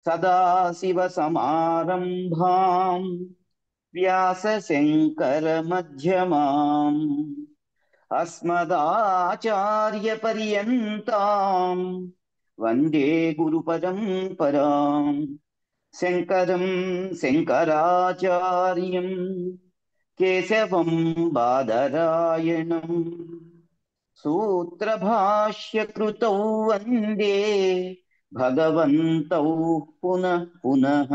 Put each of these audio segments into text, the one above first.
सदाशिवसमारम्भाम् व्यासशङ्करमध्यमाम् अस्मदाचार्यपर्यन्ताम् वन्दे गुरुपरम्पराम् शङ्करं शङ्कराचार्यम् केशवं बादरायणम् सूत्रभाष्यकृतौ वन्दे भगवन्तौ पुनः पुनः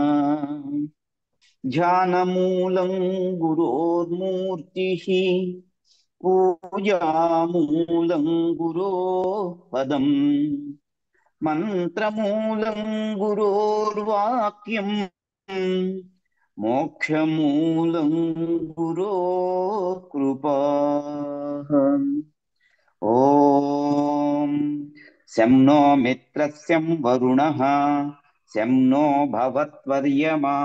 ध्यानमूलं गुरोर्मूर्तिः पूजामूलं गुरोः पदम् मन्त्रमूलं गुरोर्वाक्यम् मोक्षमूलं गुरोः कृपा ॐ शं नो मित्रस्यं वरुणः शं नो भवत्वर्यमा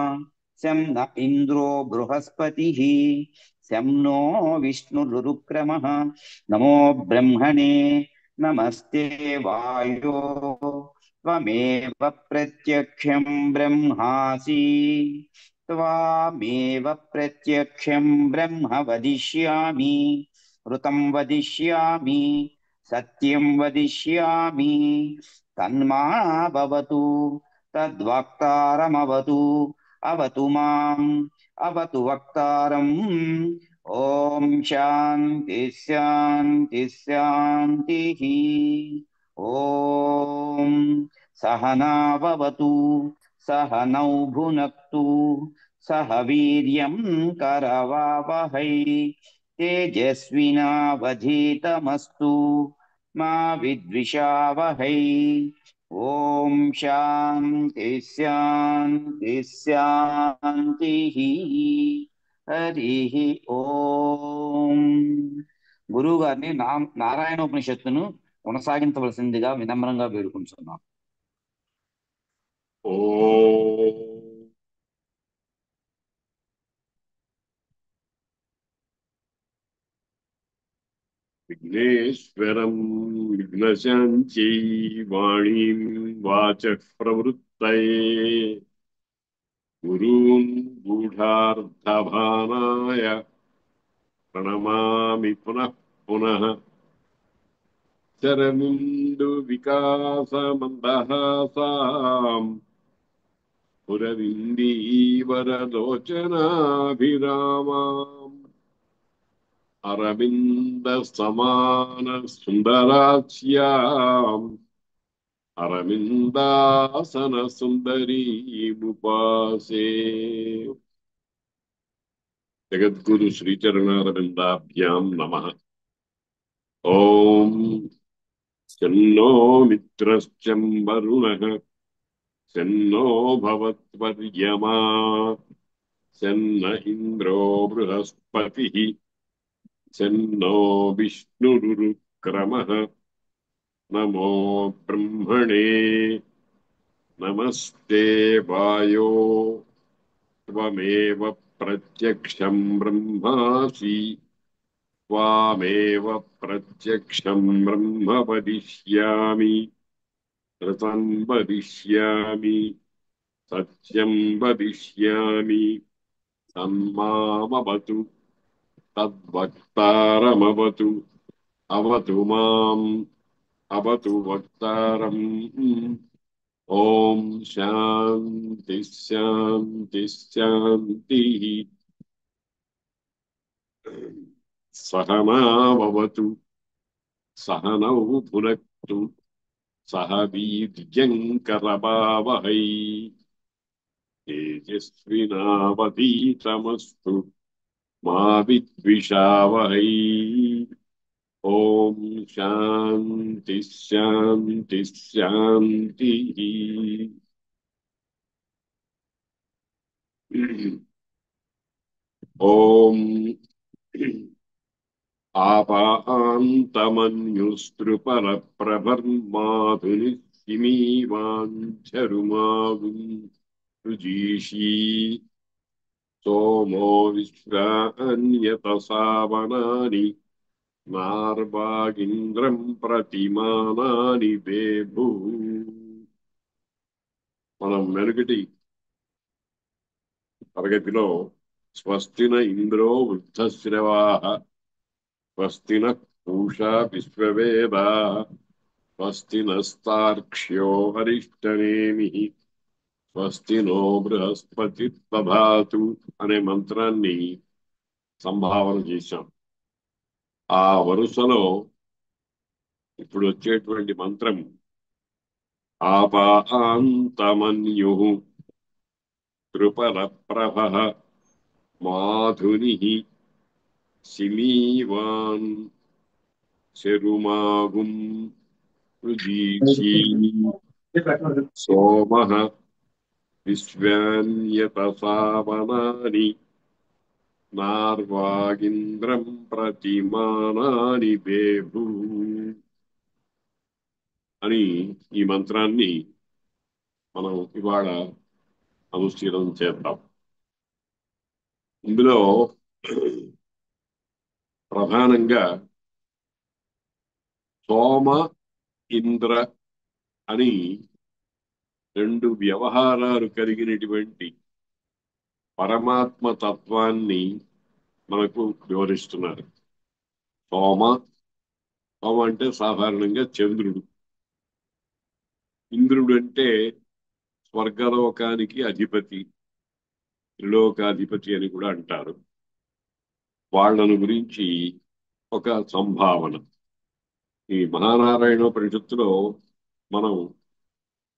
शं न इन्द्रो बृहस्पतिः शं नो विष्णुरुक्रमः नमो ब्रह्मणे नमस्ते वायो त्वमेव प्रत्यक्षं ब्रह्मासि त्वामेव प्रत्यक्षं ब्रह्म वदिष्यामि ऋतं वदिष्यामि सत्यं वदिष्यामि तन्माभवतु तद्वक्तारमवतु अवतु माम् अवतु वक्तारम् ॐ शान्ति शान्ति शान्तिः ॐ सहना भवतु सहनौ भुनक्तु सह वीर्यं करवावहै तेजस्विनावधीतमस्तु मा विद्विषावहै ॐ शान्ति शान्ति शान्तिः హరిః ఓం. గురువు గారిని నారాయణోపనిషత్తును కొనసాగించవలసిందిగా వినమ్రంగా వేడుకుంటున్నాం. ఓం విఘ్నేశ్వరం విఘ్నశాంత్యై వాణీం వాచః ప్రవృత్తయే గురూన్ గూఢార్థభానాయ ప్రణమామి పునః పునః శరమిందు వికాసమందహాసాం పురవిందీవరలోచనాభిరామాం అరవింద సమాన సుందరాస్యాం అరవిందాసన సుందరీముపాసే. జగద్గురు శ్రీచరణారవిందాభ్యాం నమః. ఓం శన్నో మిత్రశ్చం వరుణః శన్నో భవత్వర్యమా శన్న ఇంద్రో బృహస్పతిః శన్నో విష్ణురుక్రమః. నమో బ్రహ్మణే నమస్తే వాయో త్వమేవ ప్రత్యక్షం బ్రహ్మాసి త్వామేవ ప్రత్యక్షం బ్రహ్మ వదిష్యామి ఋతం వదిష్యామి సత్యం వదిష్యామి తన్మామవతు తద్వక్తారమవతు అవతు మాం అవతు వక్తారం. ఓం శాంతి శాంతి శాంతి. సహనావతు సహనౌ భునక్తు సహ వీర్యంకరవావహై తేజస్వినావధీతమస్తు మా విద్విషావహై. ఓం శాంతి శాంతి శాంతి. ఓం ఆపాంతమన్యుస్తృపరప్రభర్మాధునిమీవాంఛరుమాగుం రుజీషీ సోమో విశ్వాన్యతసావనాని నార్వాగింద్రం ప్రతిమానాని బేభూ. మనం వెనుకటి తరగతిలో స్వస్తిన ఇంద్రో వృద్ధశ్రవాః స్వస్తిన పూషా విశ్వవేదాః స్వస్తి నస్తార్క్ష్యో అరిష్టనేమిః స్వస్తి నో బృహస్పతి దధాతు అనే మంత్రాన్ని సంభావన చేశాం. ఆ వరుసలో ఇప్పుడు వచ్చేటువంటి మంత్రం ఆపాంతమన్యు కృపల ప్రభ మాధుని సిమీవాన్ శరుమాగుం రుజీషీ సోమ విశ్వాన్యతసావనాని నార్వాగింద్రం ప్రతిమానాని బేభూ అని ఈ మంత్రాన్ని మనం ఇవాళ అనుష్ఠితం చేద్దాం. ఇందులో ప్రధానంగా సోమ ఇంద్ర అని రెండు వ్యవహారాలు కలిగినటువంటి పరమాత్మ తత్వాన్ని మనకు వివరిస్తున్నారు. సోమ సోమ అంటే సాధారణంగా చంద్రుడు, ఇంద్రుడు అంటే స్వర్గలోకానికి అధిపతి, త్రిలోకాధిపతి అని కూడా అంటారు. వాళ్ళను గురించి ఒక సంభావన ఈ మహానారాయణోపనిషత్తులో మనం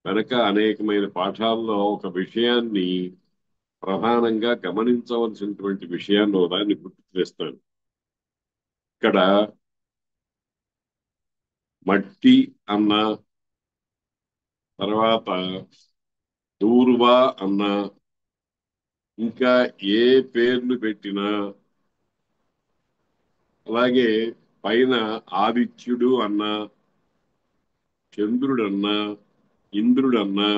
వెనక అనేకమైన పాఠాల్లో ఒక విషయాన్ని ప్రధానంగా గమనించవలసినటువంటి విషయాన్ని దాన్ని గుర్తు చేస్తాను. ఇక్కడ మట్టి అన్న, తర్వాత దూర్వా అన్న, ఇంకా ఏ పేర్లు పెట్టినా, అలాగే పైన ఆదిత్యుడు అన్న, చంద్రుడన్నా, ఇంద్రుడన్నా,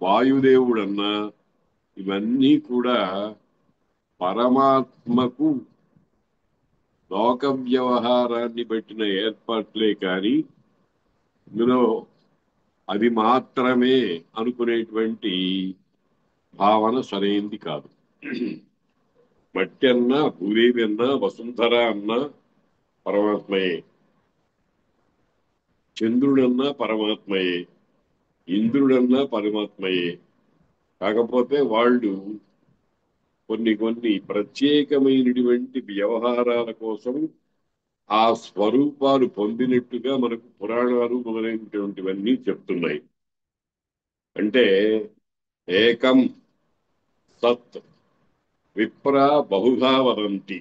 వాయుదేవుడన్నా, ఇవన్నీ కూడా పరమాత్మకు లోక వ్యవహారాన్ని పెట్టిన ఏర్పాట్లే కానీ ఇందులో అది మాత్రమే అనుకునేటువంటి భావన సరైంది కాదు. మట్టి అన్నా, భూదేవి అన్నా, వసుంధర అన్నా పరమాత్మయే, చంద్రుడన్నా పరమాత్మయే, ఇంద్రుడన్నా పరమాత్మయే. కాకపోతే వాళ్ళు కొన్ని కొన్ని ప్రత్యేకమైనటువంటి వ్యవహారాల కోసం ఆ స్వరూపాలు పొందినట్టుగా మనకు పురాణాలు మొదలైనటువంటివన్నీ చెప్తున్నాయి. అంటే ఏకం సత్ విప్ర బహుధా వదంతి,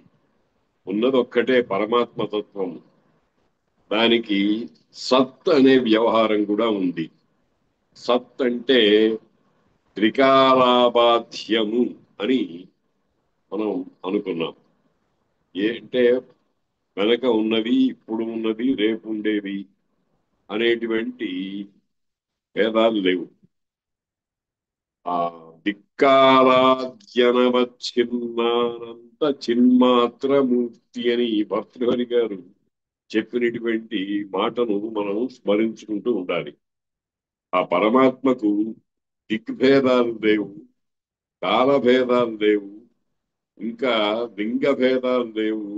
ఉన్నదొక్కటే పరమాత్మతత్వం. దానికి సత్ అనే వ్యవహారం కూడా ఉంది. సత్ అంటే త్రికాలాబాధ్యము అని మనం అనుకున్నాం. అంటే వెనక ఉన్నది, ఇప్పుడు ఉన్నది, రేపు ఉండేది అనేటువంటి భేదాలు లేవు. ఆ దిక్కాలాద్యనవచ్చిన్నానంత చిన్మాత్రమూర్తి అని భర్తృహరి గారు చెప్పినటువంటి మాటను మనం స్మరించుకుంటూ ఉండాలి. ఆ పరమాత్మకు దిగ్భేదాలు లేవు, కాలభేదాలు లేవు, ఇంకా లింగ భేదాలు లేవు,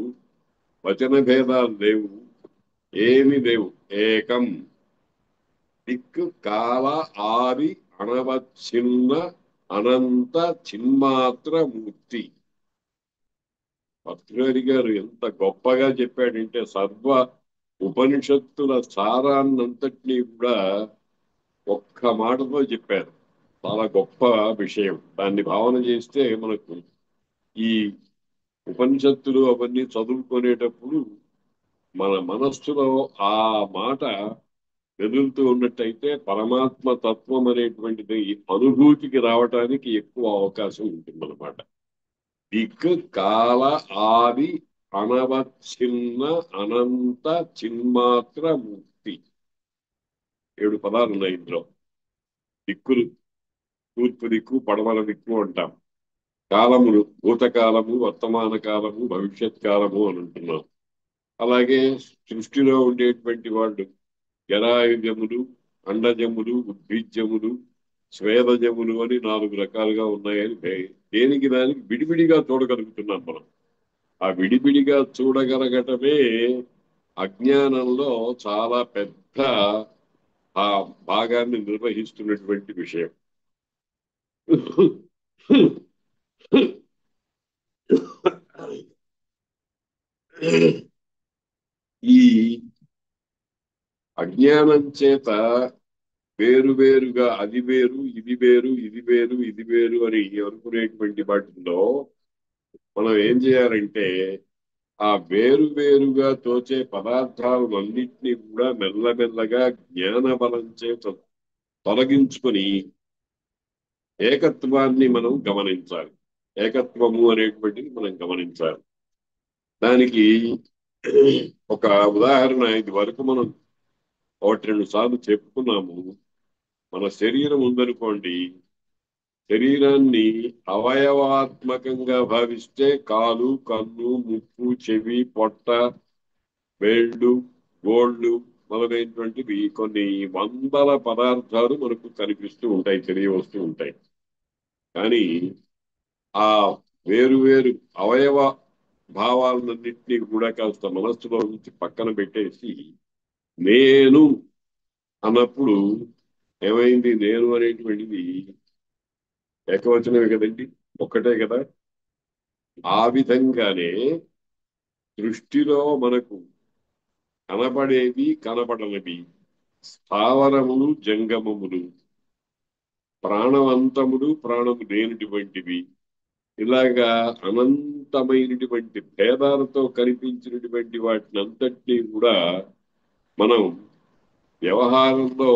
వచన భేదాలు లేవు, ఏమి లేవు. ఏకం దిక్కు కాల ఆది అనవచ్చిన్న అనంత చిన్మాత్ర మూర్తి. భర్తృహరి గారు ఎంత గొప్పగా చెప్పాడంటే సర్వ ఉపనిషత్తుల సారాన్నంతటినీ కూడా ఒక్క మాటతో చెప్పారు. చాలా గొప్ప విషయం. దాన్ని భావన చేస్తే మనకు ఈ ఉపనిషత్తులు అవన్నీ చదువుకునేటప్పుడు మన మనస్సులో ఆ మాట మెదులుతూ ఉన్నట్టయితే పరమాత్మ తత్వం అనేటువంటిది అనుభూతికి రావటానికి ఎక్కువ అవకాశం ఉంటుందన్నమాట. దిక్ కాల ఆది అనవచ్చిన్న అనంత చిన్మాత్ర ముక్తి. 7 పదాలు ఉన్నాయి ఇందులో. దిక్కులు తూర్పు దిక్కు, పడమల దిక్కు అంటాం. కాలములు భూతకాలము, వర్తమాన కాలము, భవిష్యత్ కాలము అని అంటున్నాం. అలాగే సృష్టిలో ఉండేటువంటి వాళ్ళు జరాయుజములు, అండజములు, ఉద్భిజ్యములు, స్వేదజములు అని 4 రకాలుగా ఉన్నాయని దేనికి దానికి విడివిడిగా చూడగలుగుతున్నాం మనం. ఆ విడివిడిగా చూడగలగటమే అజ్ఞానంలో చాలా పెద్ద ఆ భాగాన్ని నిర్వహిస్తున్నటువంటి విషయం. ఈ అజ్ఞానం చేత వేరువేరుగా అది వేరు ఇది వేరు ఇది వేరు ఇది వేరు అని అనుకునేటువంటి వాటిల్లో మనం ఏం చేయాలంటే ఆ వేరు వేరుగా తోచే పదార్థాలన్నింటినీ కూడా మెల్లమెల్లగా జ్ఞాన బలం చేత తొలగించుకొని ఏకత్వాన్ని మనం గమనించాలి. ఏకత్వము అనేటువంటిది మనం గమనించాలి. దానికి ఒక ఉదాహరణ ఇది వరకు మనం 1-2 సార్లు చెప్పుకున్నాము. మన శరీరం ఉందనుకోండి, శరీరాన్ని అవయవాత్మకంగా భావిస్తే కాలు, కన్ను, ముక్కు, చెవి, పొట్ట, వేళ్ళు, గోళ్ళు మొదలైనటువంటివి కొన్ని వందల పదార్థాలు మనకు కనిపిస్తూ ఉంటాయి, తెలియవస్తూ ఉంటాయి. కానీ ఆ వేరు వేరు అవయవ భావాలన్నింటినీ కూడా కాస్త మనస్సులో నుంచి పక్కన పెట్టేసి నేను అన్నప్పుడు ఏమైంది? నేను అనేటువంటిది ఏకవచనమే కదండి, ఒక్కటే కదా. ఆ విధంగానే దృష్టిలో మనకు కనపడేవి కనపడనివి, స్థావరములు జంగమములు, ప్రాణవంతములు ప్రాణము లేనిటువంటివి, ఇలాగా అనంతమైనటువంటి భేదాలతో కనిపించినటువంటి వాటిని అంతటినీ కూడా మనం వ్యవహారంలో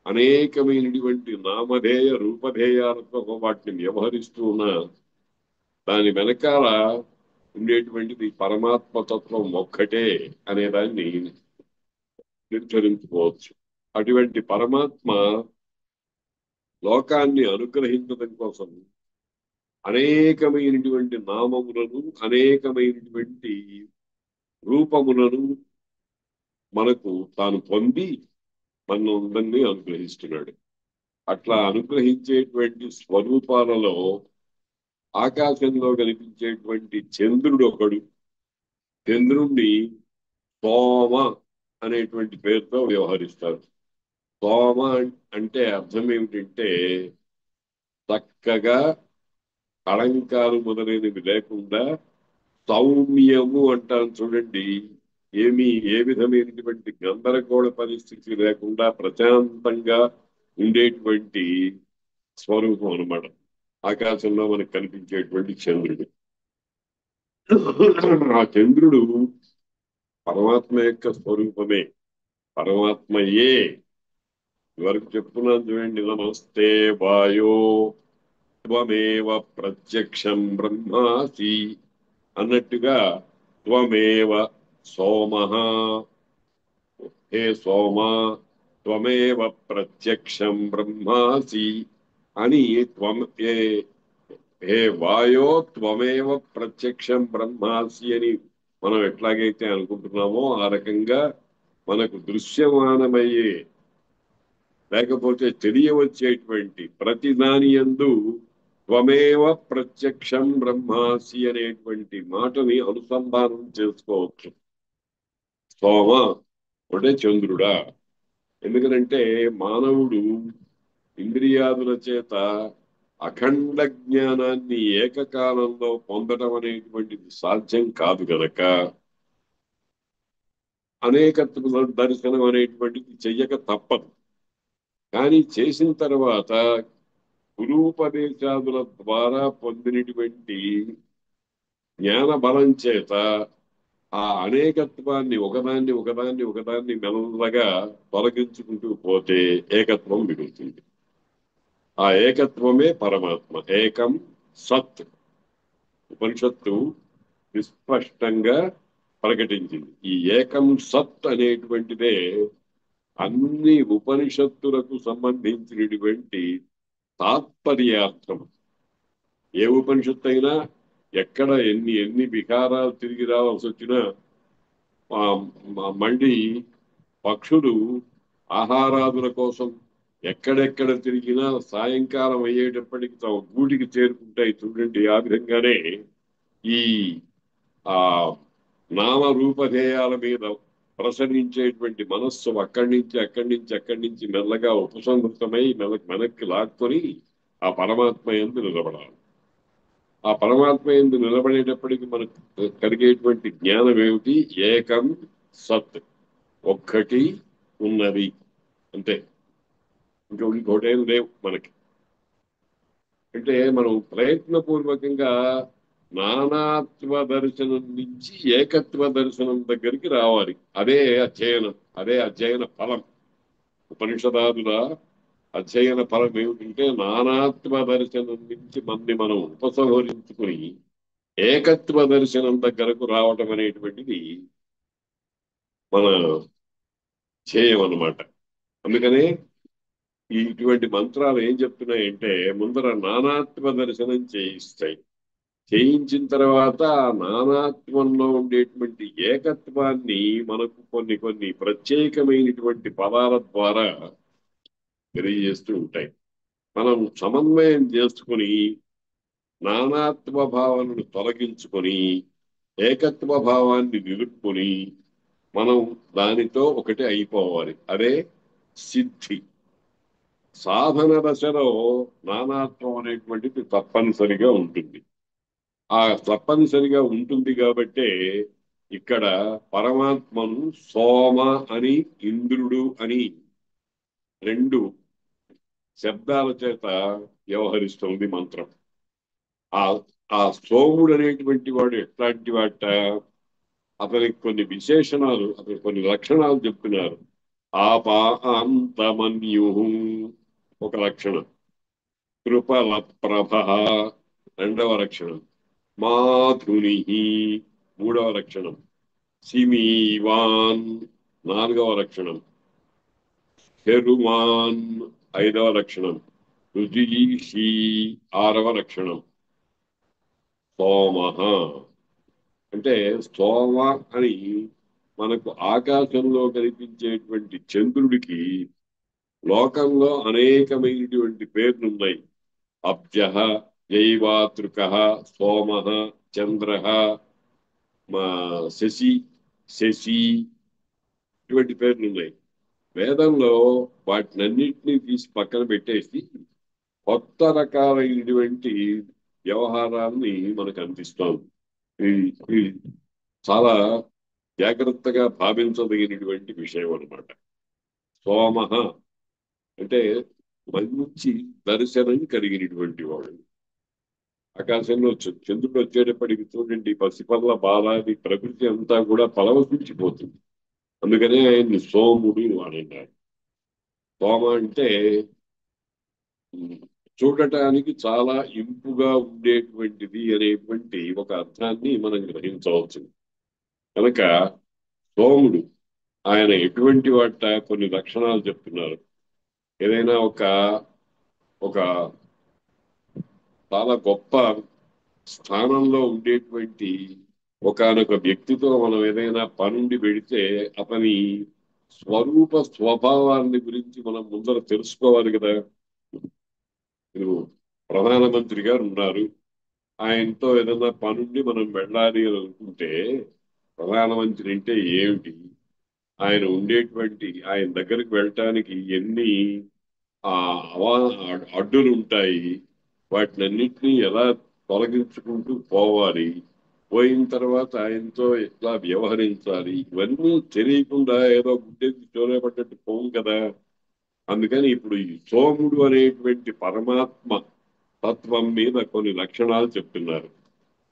అనేకమైనటువంటి నామధేయ రూపధేయాలతో వాటిని వ్యవహరిస్తూ ఉన్న దాని వెనకాల ఉండేటువంటిది పరమాత్మ తత్వం ఒక్కటే అనేదాన్ని నిర్ధారించుకోవచ్చు. అటువంటి పరమాత్మ లోకాన్ని అనుగ్రహించడం కోసం అనేకమైనటువంటి నామములను అనేకమైనటువంటి రూపములను మనకు తాను పొంది మనందరినీ అనుగ్రహిస్తున్నాడు. అట్లా అనుగ్రహించేటువంటి స్వరూపాలలో ఆకాశంలో కనిపించేటువంటి చంద్రుడు ఒకడు. చంద్రుణ్ణి సోమ అనేటువంటి పేరుతో వ్యవహరిస్తారు. సోమ అంటే అర్థం ఏమిటంటే చక్కగా కళంకాలు మొదలైనవి లేకుండా సౌమ్యము అంటాను చూడండి. ఏ విధమైనటువంటి గందరగోళ పరిస్థితి లేకుండా ప్రశాంతంగా ఉండేటువంటి స్వరూపం అన్నమాట ఆకాశంలో మనకు కనిపించేటువంటి చంద్రుడు. ఆ చంద్రుడు పరమాత్మ యొక్క స్వరూపమే, పరమాత్మయే. ఇవరకు చెప్తున్నాను చూడండి. నమస్తే వాయో త్వమేవ ప్రత్యక్షం బ్రహ్మాసి అన్నట్టుగా త్వమేవ సోమః, హే సోమా త్వమేవ ప్రత్యక్షం బ్రహ్మాసి అని హే వాయో త్వమేవ ప్రత్యక్షం బ్రహ్మాసి అని మనం ఎట్లాగైతే అనుకుంటున్నామో ఆ రకంగా మనకు దృశ్యమానమయ్యే లేకపోతే తెలియవచ్చేటువంటి ప్రతి దాని యందు త్వమేవ ప్రత్యక్షం బ్రహ్మాసి అనేటువంటి మాటని అనుసంధానం చేసుకోవచ్చు. సోమ అంటే చంద్రుడా. ఎందుకంటే మానవుడు ఇంద్రియాదుల చేత అఖండ జ్ఞానాన్ని ఏకకాలంలో పొందడం అనేటువంటిది సాధ్యం కాదు గనక అనేకత్వ దర్శనం అనేటువంటిది చెయ్యక తప్పదు. కానీ చేసిన తర్వాత గురూపదేశాదుల ద్వారా పొందినటువంటి జ్ఞాన బలం చేత ఆ అనేకత్వాన్ని ఒకదాన్ని మెల్లగా తొలగించుకుంటూ పోతే ఏకత్వం మిగులుతుంది. ఆ ఏకత్వమే పరమాత్మ. ఏకం సత్ ఉపనిషత్తు విస్పష్టంగా ప్రకటించింది. ఈ ఏకం సత్ అనేటువంటిదే అన్ని ఉపనిషత్తులకు సంబంధించినటువంటి తాత్పర్యార్థం. ఏ ఉపనిషత్తు అయినా ఎక్కడ ఎన్ని వికారాలు తిరిగి రావాల్సి వచ్చినా మళ్ళీ పక్షులు ఆహారాదుల కోసం ఎక్కడెక్కడ తిరిగినా సాయంకాలం అయ్యేటప్పటికి తమ గూటికి చేరుకుంటాయి చూడండి. ఆ విధంగానే ఈ ఆ నామరూపధేయాల మీద ప్రసరించేటువంటి మనస్సు అక్కడి నుంచి మెల్లగా ఉపసంహృతమై వెనక్కి లాక్కొని ఆ పరమాత్మ యందు నిలబడాలి. ఆ పరమాత్మ యందు నిలబడేటప్పటికి మనకు కలిగేటువంటి జ్ఞానం ఏమిటి? ఏకం సత్, ఒక్కటి ఉన్నది, అంతే. ఇంకోటేం లేవు మనకి. అంటే మనం ప్రయత్నపూర్వకంగా నానాత్వ దర్శనం నుంచి ఏకత్వ దర్శనం దగ్గరికి రావాలి. అదే అధ్యయనం, అదే అధ్యయన ఫలం. ఉపనిషదాదుల అధ్యయన ఫలం ఏమిటంటే నానాత్వ దర్శనం నుంచి మనం ఉపసంహరించుకుని ఏకత్వ దర్శనం దగ్గరకు రావటం అనేటువంటిది మన ధ్యేయం అన్నమాట. అందుకనే ఇటువంటి మంత్రాలు ఏం చెప్తున్నాయంటే ముందర నానాత్వ దర్శనం చేయిస్తాయి. చేయించిన తర్వాత ఆ నానాత్వంలో ఉండేటువంటి ఏకత్వాన్ని మనకు కొన్ని కొన్ని ప్రత్యేకమైనటువంటి పదాల ద్వారా తెలియజేస్తూ ఉంటాయి. మనం సమన్వయం చేసుకుని నానాత్వ భావనను తొలగించుకొని ఏకత్వ భావాన్ని నిలుపుకొని మనం దానితో ఒకటి అయిపోవాలి. అదే సిద్ధి. సాధన దశలో నానాత్వం అనేటువంటిది తప్పనిసరిగా ఉంటుంది. ఆ తప్పనిసరిగా ఉంటుంది కాబట్టే ఇక్కడ పరమాత్మను సోమ అని, ఇంద్రుడు అని రెండు శబ్దాల చేత వ్యవహరిస్తుంది మంత్రం. ఆ ఆ సోముడు అనేటువంటి వాడు ఎట్లాంటి వాట? అతనికి కొన్ని విశేషణాలు, అతనికి కొన్ని లక్షణాలు చెప్తున్నారు. ఆపాంతమన్యు ఒక లక్షణం, కృపల ప్రభ రెండవ లక్షణం, మాధుని మూడవ లక్షణం, సిమీవాన్ నాలుగవ లక్షణం, హెరుమాన్ ఐదవ లక్షణం, రుజీషి ఆరవ లక్షణం, సోమ. అంటే సోమ అని మనకు ఆకాశంలో కనిపించేటువంటి చంద్రుడికి లోకంలో అనేకమైనటువంటి పేర్లున్నాయి. అబ్జ, జైవాతృక, సోమ, చంద్ర, మా శశి, శశి, ఇటువంటి పేర్లు ఉన్నాయి. వేదంలో వాటినన్నింటినీ తీసి పక్కన పెట్టేసి కొత్త రకాలైనటువంటి వ్యవహారాన్ని మనకు అందిస్తోంది. ఇది చాలా జాగ్రత్తగా భావించదగినటువంటి విషయం అన్నమాట. సోమ అంటే మంచి దర్శనం కలిగినటువంటి వాడు. ఆకాశంలో చంద్రుడు వచ్చేటప్పటికి చూడండి పసిపల్ల బాలాది ప్రకృతి అంతా కూడా పలవసించిపోతుంది. అందుకనే ఆయన్ని సోముడు అని అన్నారు. సోమ అంటే చూడటానికి చాలా ఇంపుగా ఉండేటువంటిది అనేటువంటి ఒక అర్థాన్ని మనం గ్రహించవచ్చు. కనుక సోముడు ఆయన ఎటువంటి వాట కొన్ని లక్షణాలు చెప్తున్నారు. ఏదైనా ఒక ఒక చాలా గొప్ప స్థానంలో ఉండేటువంటి ఒకానొక వ్యక్తితో మనం ఏదైనా పనుండి పెడితే అతని స్వరూప స్వభావాన్ని గురించి మనం ముందర తెలుసుకోవాలి కదా. మీరు ప్రధానమంత్రి గారు ఉన్నారు, ఆయనతో ఏదైనా పనుండి మనం వెళ్ళాలి అని అనుకుంటే ప్రధానమంత్రి అంటే ఏమిటి, ఆయన ఉండేటువంటి ఆయన దగ్గరికి వెళ్ళటానికి ఎన్ని ఆ అవా అడ్డులు ఉంటాయి, వాటినన్నింటినీ ఎలా తొలగించుకుంటూ పోవాలి, పోయిన తర్వాత ఆయనతో ఎట్లా వ్యవహరించాలి, ఇవన్నీ తెలియకుండా ఏదో గుడ్డెకి చోరేపడ్డట్టు పోవు కదా. అందుకని ఇప్పుడు ఈ సోముడు అనేటువంటి పరమాత్మ తత్వం మీద కొన్ని లక్షణాలు చెప్తున్నారు.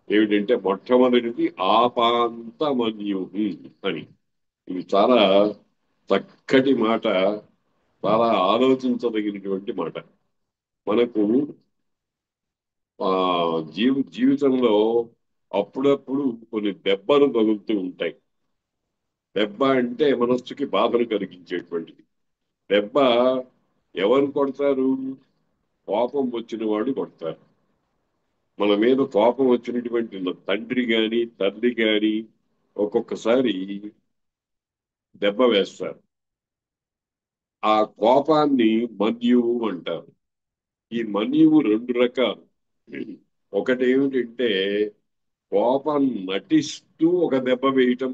ఏమిటంటే మొట్టమొదటిది ఆపాంతమన్యు అని. ఇది చాలా చక్కటి మాట, చాలా ఆలోచించదగినటువంటి మాట. మనకు ఆ జీవితంలో అప్పుడప్పుడు కొన్ని దెబ్బలు తగులుతూ ఉంటాయి. దెబ్బ అంటే మనస్సుకి బాధను కలిగించేటువంటిది. దెబ్బ ఎవరు కొడతారు? కోపం వచ్చిన వాడు కొడతారు. మన మీద కోపం వచ్చినటువంటి తండ్రి గాని తల్లి గాని ఒక్కొక్కసారి దెబ్బ వేస్తారు. ఆ కోపాన్ని మన్యువు అంటారు. ఈ మన్యువు రెండు రకాలు. ఒకటి ఏమిటంటే కోపం నటిస్తూ ఒక దెబ్బ వేయటం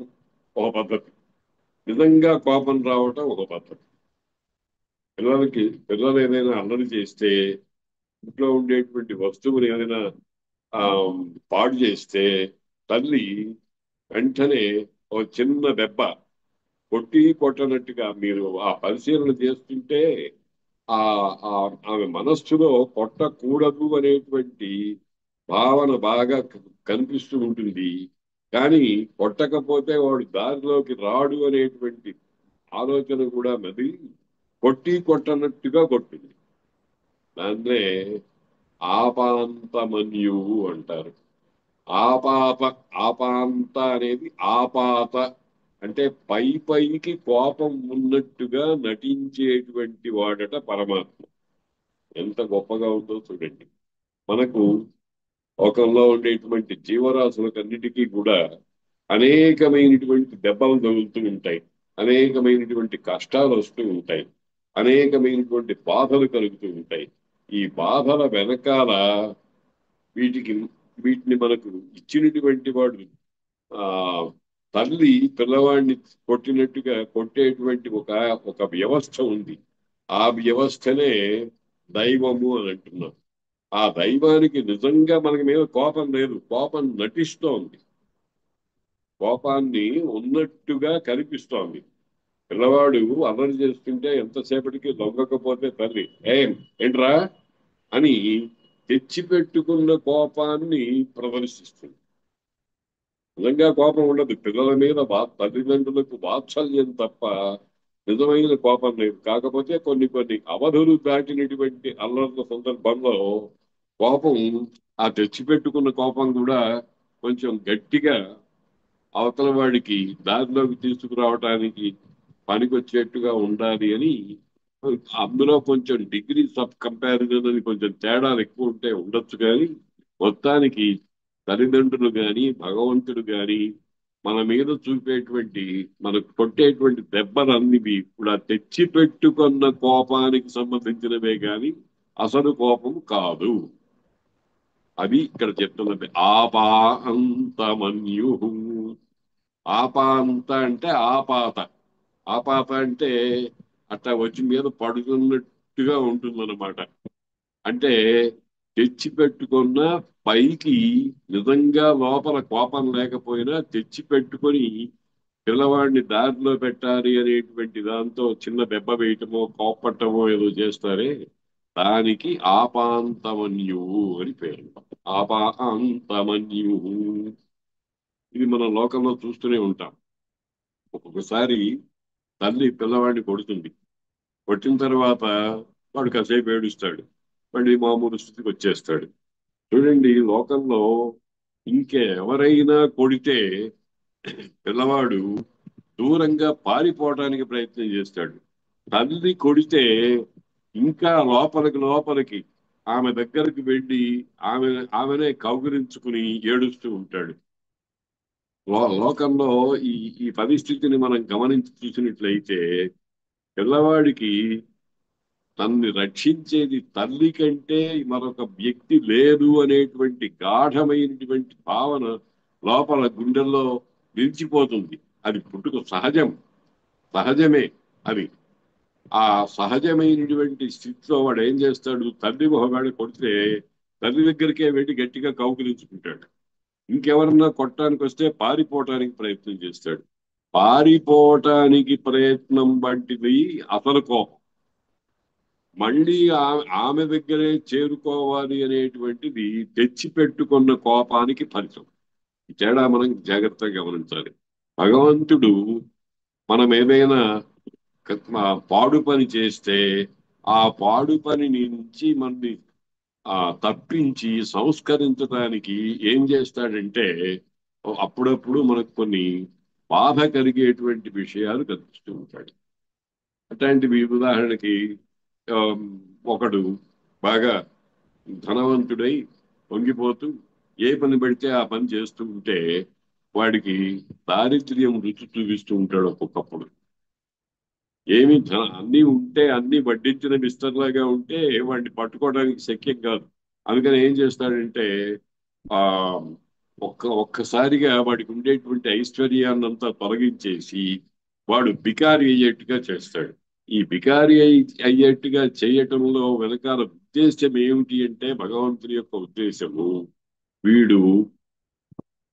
ఒక పద్ధతి, నిజంగా కోపం రావటం ఒక పద్ధతి. పిల్లలు ఏదైనా అల్లరి చేస్తే, ఇంట్లో ఉండేటువంటి వస్తువులు ఏదైనా ఆ పాడు చేస్తే తల్లి వెంటనే ఒక చిన్న దెబ్బ కొట్టనట్టుగా మీరు ఆ పరిశీలన చేస్తుంటే ఆ ఆమె మనస్సులో కొట్టకూడదు అనేటువంటి భావన బాగా కనిపిస్తూ ఉంటుంది. కానీ కొట్టకపోతే వాడు దారిలోకి రాడు అనేటువంటి ఆలోచన కూడా మెదిలి కొట్టనట్టుగా కొట్టింది. దాన్నే ఆపాంతమన్యువు అంటారు. ఆపాత ఆపాంత అనేది ఆపాత అంటే పైకి కోపం ఉన్నట్టుగా నటించేటువంటి వాడట పరమాత్మ. ఎంత గొప్పగా ఉందో చూడండి. మనకు లోకంలో ఉండేటువంటి జీవరాశులకన్నిటికీ కూడా అనేకమైనటువంటి దెబ్బలు తగులుతూ ఉంటాయి, అనేకమైనటువంటి కష్టాలు వస్తూ ఉంటాయి, అనేకమైనటువంటి బాధలు కలుగుతూ ఉంటాయి. ఈ బాధల వెనకాల వీటికి వీటిని మనకు ఇచ్చినటువంటి వాడు ఆ తల్లి పిల్లవాడిని కొట్టేటువంటి ఒక ఒక వ్యవస్థ ఉంది. ఆ వ్యవస్థనే దైవము అని అంటున్నాం. ఆ దైవానికి నిజంగా మనకి మీద కోపం లేదు, కోపం నటిస్తోంది, కోపాన్ని ఉన్నట్టుగా కనిపిస్తోంది. పిల్లవాడు అల్లరి చేస్తుంటే ఎంతసేపటికి లొంగకపోతే తల్లి ఏంట్రా అని తెచ్చిపెట్టుకున్న కోపాన్ని ప్రదర్శిస్తుంది. నిజంగా కోపం ఉండదు పిల్లల మీద. తల్లిదండ్రులకు వాత్సల్యం తప్ప నిజమైన కోపం లేదు. కాకపోతే కొన్ని కొన్ని అవధులు దాటినటువంటి అల్లర్ల సందర్భంలో కోపం, ఆ తెచ్చిపెట్టుకున్న కోపం కూడా కొంచెం గట్టిగా అవతల వాడికి దారిలోకి తీసుకురావటానికి పనికొచ్చేట్టుగా ఉండాలి అని. అందులో కొంచెం డిగ్రీస్ ఆఫ్ కంపారిజన్ అని కొంచెం తేడాలు ఎక్కువ ఉంటే ఉండొచ్చు. కానీ మొత్తానికి తల్లిదండ్రులు గాని భగవంతుడు గాని మన మీద చూపేటువంటి, మనకు కొట్టేటువంటి దెబ్బలన్నీ కూడా తెచ్చి పెట్టుకున్న కోపానికి సంబంధించినవే గాని అసలు కోపం కాదు. అది ఇక్కడ చెప్తున్నది. ఆపాంతమన్యు. ఆపాంత అంటే ఆపాత. ఆపాత అంటే అట్లా వచ్చి మీద పడుతున్నట్టుగా ఉంటుందన్నమాట. అంటే తెచ్చిపెట్టుకున్న పైకి నిజంగా లోపల కోపం లేకపోయినా తెచ్చిపెట్టుకొని పిల్లవాడిని దారిలో పెట్టాలి అనేటువంటి దాంతో చిన్న దెబ్బ వేయటమో కోపట్టమో ఏదో చేస్తారే, దానికి ఆపాంతమన్యువు అని పేరు. ఆపాంతమన్యువు. ఇది మనం లోకంలో చూస్తూనే ఉంటాం. ఒక్కొక్కసారి తల్లి పిల్లవాడిని కొడుతుంది. కొట్టిన తర్వాత వాడు కాసేపు ఏడుస్తాడు, మళ్ళీ మామూలు స్థితికి వచ్చేస్తాడు. చూడండి, లోకంలో ఇంకెవరైనా కొడితే పిల్లవాడు దూరంగా పారిపోవడానికి ప్రయత్నం చేస్తాడు. తల్లి కొడితే ఇంకా లోపలికి ఆమె దగ్గరికి వెళ్ళి ఆమె ఆమెనే కౌగిలించుకుని ఏడుస్తూ ఉంటాడు. లోకంలో ఈ ఈ పరిస్థితిని మనం గమనించి చూసినట్లయితే పిల్లవాడికి తనని రక్షించేది తల్లి కంటే మరొక వ్యక్తి లేదు అనేటువంటి గాఢమైనటువంటి భావన లోపల గుండెల్లో నిలిచిపోతుంది. అది పుట్టుక సహజమే అది. ఆ సహజమైనటువంటి స్థితిలో వాడు ఏం చేస్తాడు, తల్లి మొహగాడు కొడితే తల్లి దగ్గరికే వెళ్ళి గట్టిగా కౌగిలించుకుంటాడు. ఇంకెవరన్నా కొట్టడానికి వస్తే పారిపోవటానికి ప్రయత్నం చేస్తాడు. పారిపోవటానికి ప్రయత్నం వంటిది అసలు కోపం. మళ్ళీ ఆమె దగ్గరే చేరుకోవాలి అనేటువంటిది తెచ్చిపెట్టుకున్న కోపానికి ఫలితం. ఈ తేడా మనం జాగ్రత్తగా గమనించాలి. భగవంతుడు మనం ఏదైనా పాడు పని చేస్తే ఆ పాడు పని నుంచి మనని తప్పించి సంస్కరించడానికి ఏం చేస్తాడంటే అప్పుడప్పుడు మనకు కొన్ని బాధ కలిగేటువంటి విషయాలు కల్పిస్తూ ఉంటాడు. అట్లాంటివి ఉదాహరణకి ఆ, ఒకడు బాగా ధనవంతుడై పొంగిపోతూ ఏ పని పెడితే ఆ పని చేస్తూ ఉంటే వాడికి దారిద్ర్యం రుచి చూపిస్తూ ఉంటాడు ఒక్కొక్కప్పుడు. ఏమి అన్ని ఉంటే అన్ని వడ్డించిన మిస్టర్ లాగా ఉంటే వాడిని పట్టుకోవడానికి శక్యం కాదు. అందుకని ఏం చేస్తాడంటే ఆ ఒక్కసారిగా వాడికి ఉండేటువంటి ఐశ్వర్యాన్నంతా తొలగించేసి వాడు బికారి అయ్యేట్టుగా చేస్తాడు. ఈ బికారి అయ్యేట్టుగా చేయటంలో వెనకాల ఉద్దేశం ఏమిటి అంటే భగవంతుని యొక్క ఉద్దేశము వీడు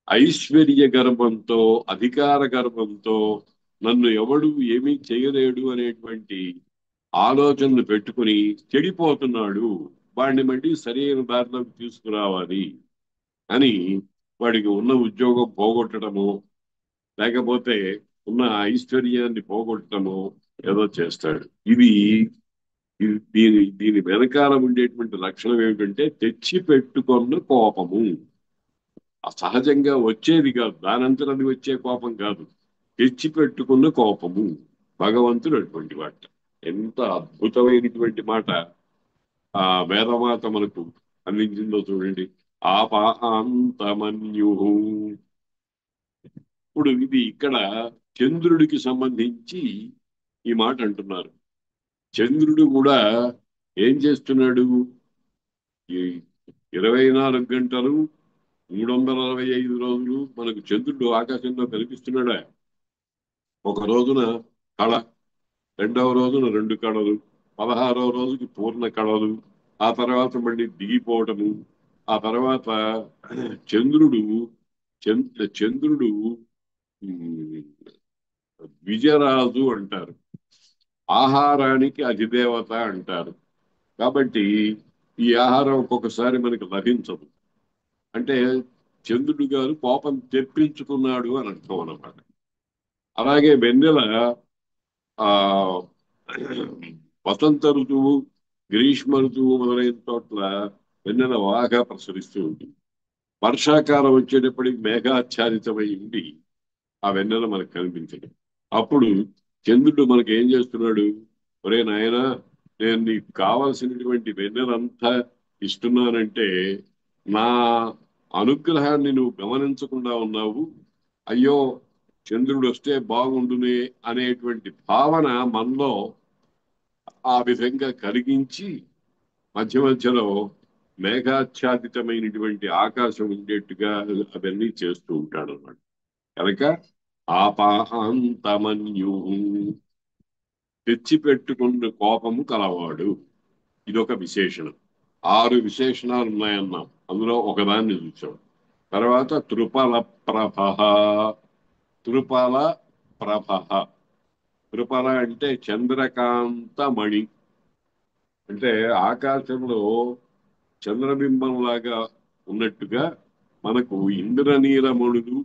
ఐశ్వర్య గర్వంతో అధికార గర్వంతో నన్ను ఎవడు ఏమీ చేయలేడు అనేటువంటి ఆలోచనలు పెట్టుకుని చెడిపోతున్నాడు, వాడిని మళ్ళీ సరైన దారిలోకి తీసుకురావాలి అని వాడికి ఉన్న ఉద్యోగం పోగొట్టడము లేకపోతే ఉన్న ఐశ్వర్యాన్ని పోగొట్టడము ఏదో చేస్తాడు. ఇది దీని వెనకాల ఉండేటువంటి లక్షణం ఏమిటంటే తెచ్చి పెట్టుకున్న కోపము. సహజంగా వచ్చేది కాదు, దానంతరం అది వచ్చే కోపం కాదు, తెచ్చి పెట్టుకున్న కోపము. భగవంతుడు అటువంటి మాట. ఎంత అద్భుతమైనటువంటి మాట ఆ వేదమాత మనకు అందించిందో చూడండి. ఆపాంతమన్యు. ఇప్పుడు ఇది ఇక్కడ చంద్రుడికి సంబంధించి ఈ మాట అంటున్నారు. చంద్రుడు కూడా ఏం చేస్తున్నాడు? ఈ 24 గంటలు 365 రోజులు మనకు చంద్రుడు ఆకాశంలో కనిపిస్తున్నాడా? ఒక రోజున కళ, రెండవ రోజున 2 కళలు, 16వ రోజుకి పూర్ణ కళలు, ఆ తర్వాత మళ్ళీ దిగిపోవటము. ఆ తర్వాత చంద్రుడు చంద్రుడు ఉమ్, విజయరాజు అంటారు, ఆహారానికి అధిదేవత అంటారు. కాబట్టి ఈ ఆహారం ఒక్కొక్కసారి మనకి లభించదు. అంటే చంద్రుడు గారు కోపం తెప్పించుకున్నాడు అని అర్థం అన్నమాట. అలాగే వెన్నెల ఆ వసంత ఋతువు, గ్రీష్మ ఋతువు మొదలైన చోట్ల వెన్నెల బాగా ప్రసరిస్తూ ఉంటుంది. వర్షాకాలం వచ్చేటప్పటికి మేఘాచ్ఛాదితమై ఉండి ఆ వెన్నెల మనకు కనిపించదు. అప్పుడు చంద్రుడు మనకి ఏం చేస్తున్నాడు? ఒరే నాయనా, నేను నీకు కావలసినటువంటి వెన్నెలంతా ఇస్తున్నానంటే నా అనుగ్రహాన్ని నువ్వు గమనించకుండా ఉన్నావు. అయ్యో, చంద్రుడు వస్తే బాగుండునే అనేటువంటి భావన మనలో ఆ విధంగా కలిగించి మధ్య మధ్యలో మేఘాచ్ఛాదితమైనటువంటి ఆకాశం ఉండేట్టుగా అవన్నీ చేస్తూ ఉంటాడు అన్నమాట. కనుక ఆపాంతమన్యు, తెచ్చిపెట్టుకున్న కోపము కలవాడు. ఇదొక విశేషణం. 6 విశేషణాలు ఉన్నాయన్నాం, అందులో ఒకదాన్ని చూసాం. తర్వాత త్రిపల ప్రభ. త్రిపల ప్రభ. త్రిపల అంటే చంద్రకాంత మణి. అంటే ఆకాశంలో చంద్రబింబంలాగా ఉన్నట్టుగా మనకు ఇంద్రనీలమణులు,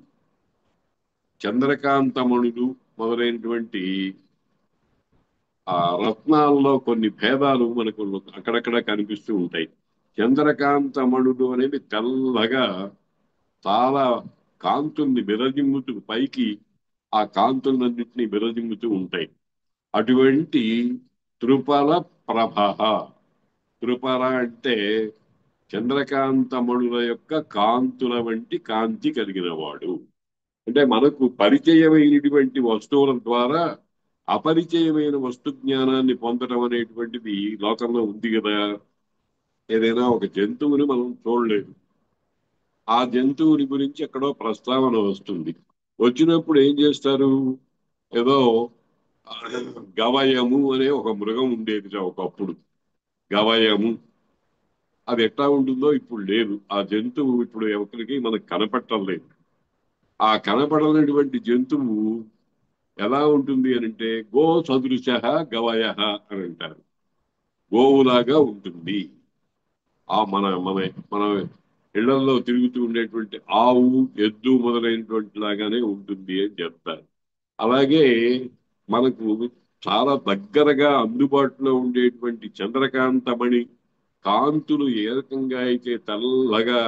చంద్రకాంతమణులు మొదలైనటువంటి ఆ రత్నాల్లో కొన్ని భేదాలు మనకు అక్కడక్కడ కనిపిస్తూ ఉంటాయి. చంద్రకాంతమణులు అనేవి తెల్లగా చాలా కాంతుల్ని విరజిమ్ముతూ పైకి ఆ కాంతులన్నింటినీ విరజిమ్ముతూ ఉంటాయి. అటువంటి త్రిపల ప్రభ. త్రిపల అంటే చంద్రకాంతమణుల యొక్క కాంతుల వంటి కాంతి కలిగిన వాడు. అంటే మనకు పరిచయమైనటువంటి వస్తువుల ద్వారా అపరిచయమైన వస్తు జ్ఞానాన్ని పొందడం అనేటువంటిది లోకంలో ఉంది కదా. ఏదైనా ఒక జంతువుని మనం చూడలేదు, ఆ జంతువుని గురించి ఎక్కడో ప్రస్తావన వస్తుంది. వచ్చినప్పుడు ఏం చేస్తారు? ఏదో గవయము అనే ఒక మృగం ఉండేది ఒకప్పుడు. గవయము అది ఎట్లా ఉంటుందో ఇప్పుడు లేదు. ఆ జంతువు ఇప్పుడు ఎవరికి మనకు కనపడటం లేదు. ఆ కనపడనటువంటి జంతువు ఎలా ఉంటుంది అని అంటే గో సదృశ గవయ అని అంటారు. గోవులాగా ఉంటుంది. ఆ మన మన మన ఇళ్లలో తిరుగుతూ ఉండేటువంటి ఆవు, ఎద్దు మొదలైనటువంటి లాగానే ఉంటుంది అని చెప్తారు. అలాగే మనకు చాలా దగ్గరగా అందుబాటులో ఉండేటువంటి చంద్రకాంతమణి కాంతులు ఏ రకంగా అయితే తెల్లగా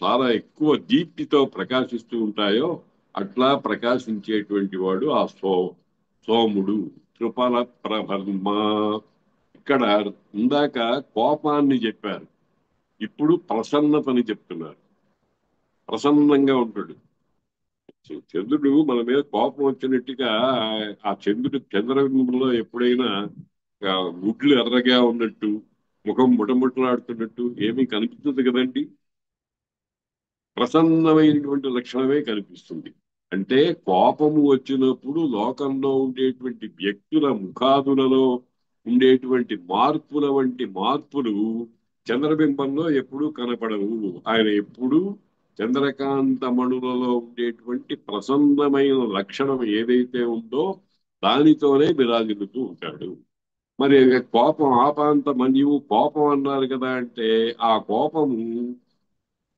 చాలా ఎక్కువ దీప్తితో ప్రకాశిస్తూ ఉంటాయో అట్లా ప్రకాశించేటువంటి వాడు ఆ సోముడు. త్రిపల ప్రభర్మ. ఇక్కడ ఇందాక కోపాన్ని చెప్పారు, ఇప్పుడు ప్రసన్నతని చెప్తున్నారు. ప్రసన్నంగా ఉంటాడు. చంద్రుడు మన మీద కోపం వచ్చినట్టుగా ఆ చంద్రబింబంలో ఎప్పుడైనా ఆ, గుడ్లు ఎర్రగా ఉన్నట్టు ముఖం ముటముటలాడుతున్నట్టు ఏమీ కనిపించదు కదండి. ప్రసన్నమైనటువంటి లక్షణమే కనిపిస్తుంది. అంటే కోపము వచ్చినప్పుడు లోకంలో ఉండేటువంటి వ్యక్తుల ముఖాదులలో ఉండేటువంటి మార్పుల వంటి మార్పులు చంద్రబింబంలో ఎప్పుడూ కనపడవు. ఆయన ఎప్పుడూ చంద్రకాంతమణులలో ఉండేటువంటి ప్రసన్నమైన లక్షణం ఏదైతే ఉందో దానితోనే విరాజిల్లుతూ ఉంటాడు. మరి కోపం ఆపాంత మన్యువు కోపం అన్నారు కదా అంటే ఆ కోపము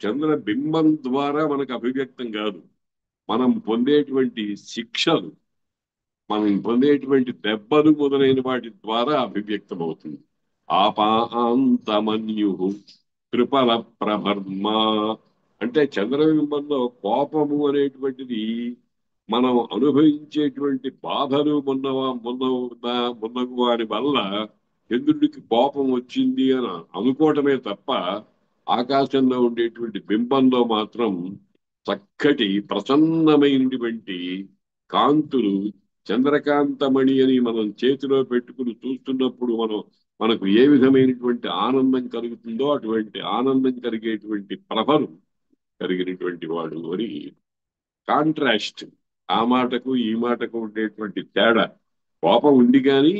చంద్రబింబం ద్వారా మనకు అభివ్యక్తం కాదు. మనం పొందేటువంటి శిక్షలు, మనం పొందేటువంటి దెబ్బలు మొదలైన వాటి ద్వారా అభివ్యక్తం అవుతుంది. ఆపాంతమన్యు కృపల ప్రభర్మ అంటే చంద్రబింబంలో కోపము అనేటువంటిది మనం అనుభవించేటువంటి బాధలు మొన్నగు వారి వల్ల చంద్రుడికి కోపం వచ్చింది అని అనుకోవటమే తప్ప ఆకాశంలో ఉండేటువంటి బింబంలో మాత్రం చక్కటి ప్రసన్నమైనటువంటి కాంతులు, చంద్రకాంతమణి అని మనం చేతిలో పెట్టుకుని చూస్తున్నప్పుడు మనకు ఏ విధమైనటువంటి ఆనందం కలుగుతుందో అటువంటి ఆనందం కలిగేటువంటి ప్రభలు కలిగినటువంటి వాడు అని కాంట్రాస్ట్. ఆ మాటకు ఈ మాటకు ఉండేటువంటి తేడా. కోపం ఉంది కానీ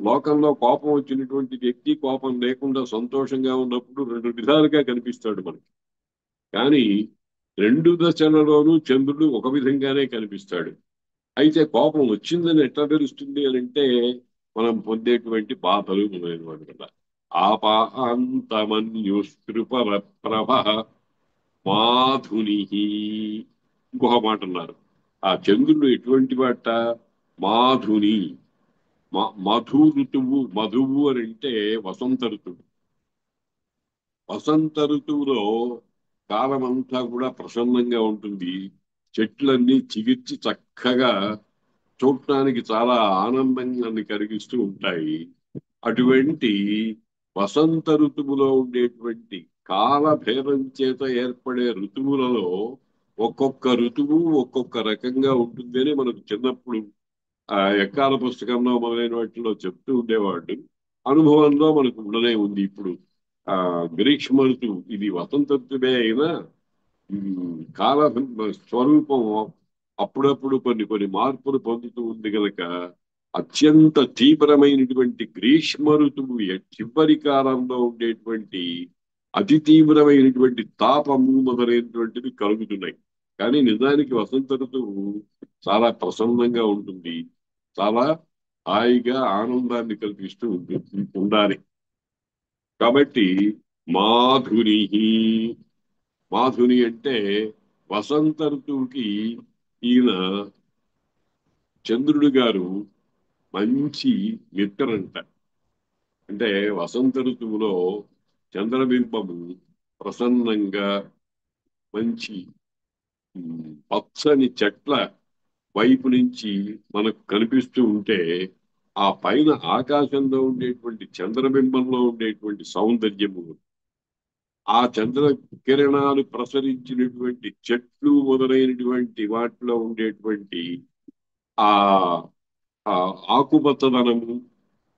లోకంలో కోపం వచ్చినటువంటి వ్యక్తి కోపం లేకుండా సంతోషంగా ఉన్నప్పుడు రెండు విధాలుగా కనిపిస్తాడు మనకి. కానీ రెండు దశలలోనూ చంద్రుడు ఒక విధంగానే కనిపిస్తాడు. అయితే కోపం వచ్చిందని ఎట్లా తెలుస్తుంది అని అంటే మనం పొందేటువంటి బాధలు మొదలైన వాటి వల్ల. ఆపాంతమన్యుస్కృపర ప్రభ మాధుని. ఇంకొక మాట అన్నారు. ఆ చంద్రుడు ఎటువంటి వాట? మాధుని. మధు ఋతువు. మధువు అని అంటే వసంత ఋతువు. వసంత ఋతువులో కాలమంతా కూడా ప్రసన్నంగా ఉంటుంది. చెట్లన్నీ చిగిర్చి చక్కగా చూడటానికి చాలా ఆనందాన్ని కలిగిస్తూ ఉంటాయి. అటువంటి వసంత ఋతువులో ఉండేటువంటి కాల భేదం చేత ఏర్పడే ఋతువులలో ఒక్కొక్క ఋతువు ఒక్కొక్క రకంగా ఉంటుంది అని మనకు చిన్నప్పుడు ఆ ఎక్కాల పుస్తకంలో మొదలైన వాటిలో చెప్తూ ఉండేవాడు. అనుభవంలో మనకు ఉండనే ఉంది. ఇప్పుడు ఆ గ్రీష్మ ఋతువు ఇది వసంత ఋతువే అయినా కాల స్వరూపం అప్పుడప్పుడు కొన్ని కొన్ని మార్పులు పొందుతూ ఉంది కనుక అత్యంత తీవ్రమైనటువంటి గ్రీష్మ ఋతువు చివరి కాలంలో ఉండేటువంటి అతి తీవ్రమైనటువంటి తాపము మొదలైనటువంటివి కలుగుతున్నాయి. కానీ నిజానికి వసంత ఋతువు చాలా ప్రసన్నంగా ఉంటుంది. చాలా హాయిగా ఆనందాన్ని కల్పిస్తూ ఉండాలి. కాబట్టి మాధుని. మాధుని అంటే వసంత ఋతువుకి ఈయన చంద్రుడు గారు మంచి మిత్రంట. అంటే వసంత ఋతువులో చంద్రబింబము ప్రసన్నంగా మంచి పచ్చని చెట్ల వైపు నుంచి మనకు కనిపిస్తూ ఉంటే ఆ పైన ఆకాశంలో ఉండేటువంటి చంద్రబింబంలో ఉండేటువంటి సౌందర్యము, ఆ చంద్ర కిరణాలు ప్రసరించినటువంటి చెట్లు మొదలైనటువంటి వాటిలో ఉండేటువంటి ఆ ఆ ఆకుపచ్చదనము,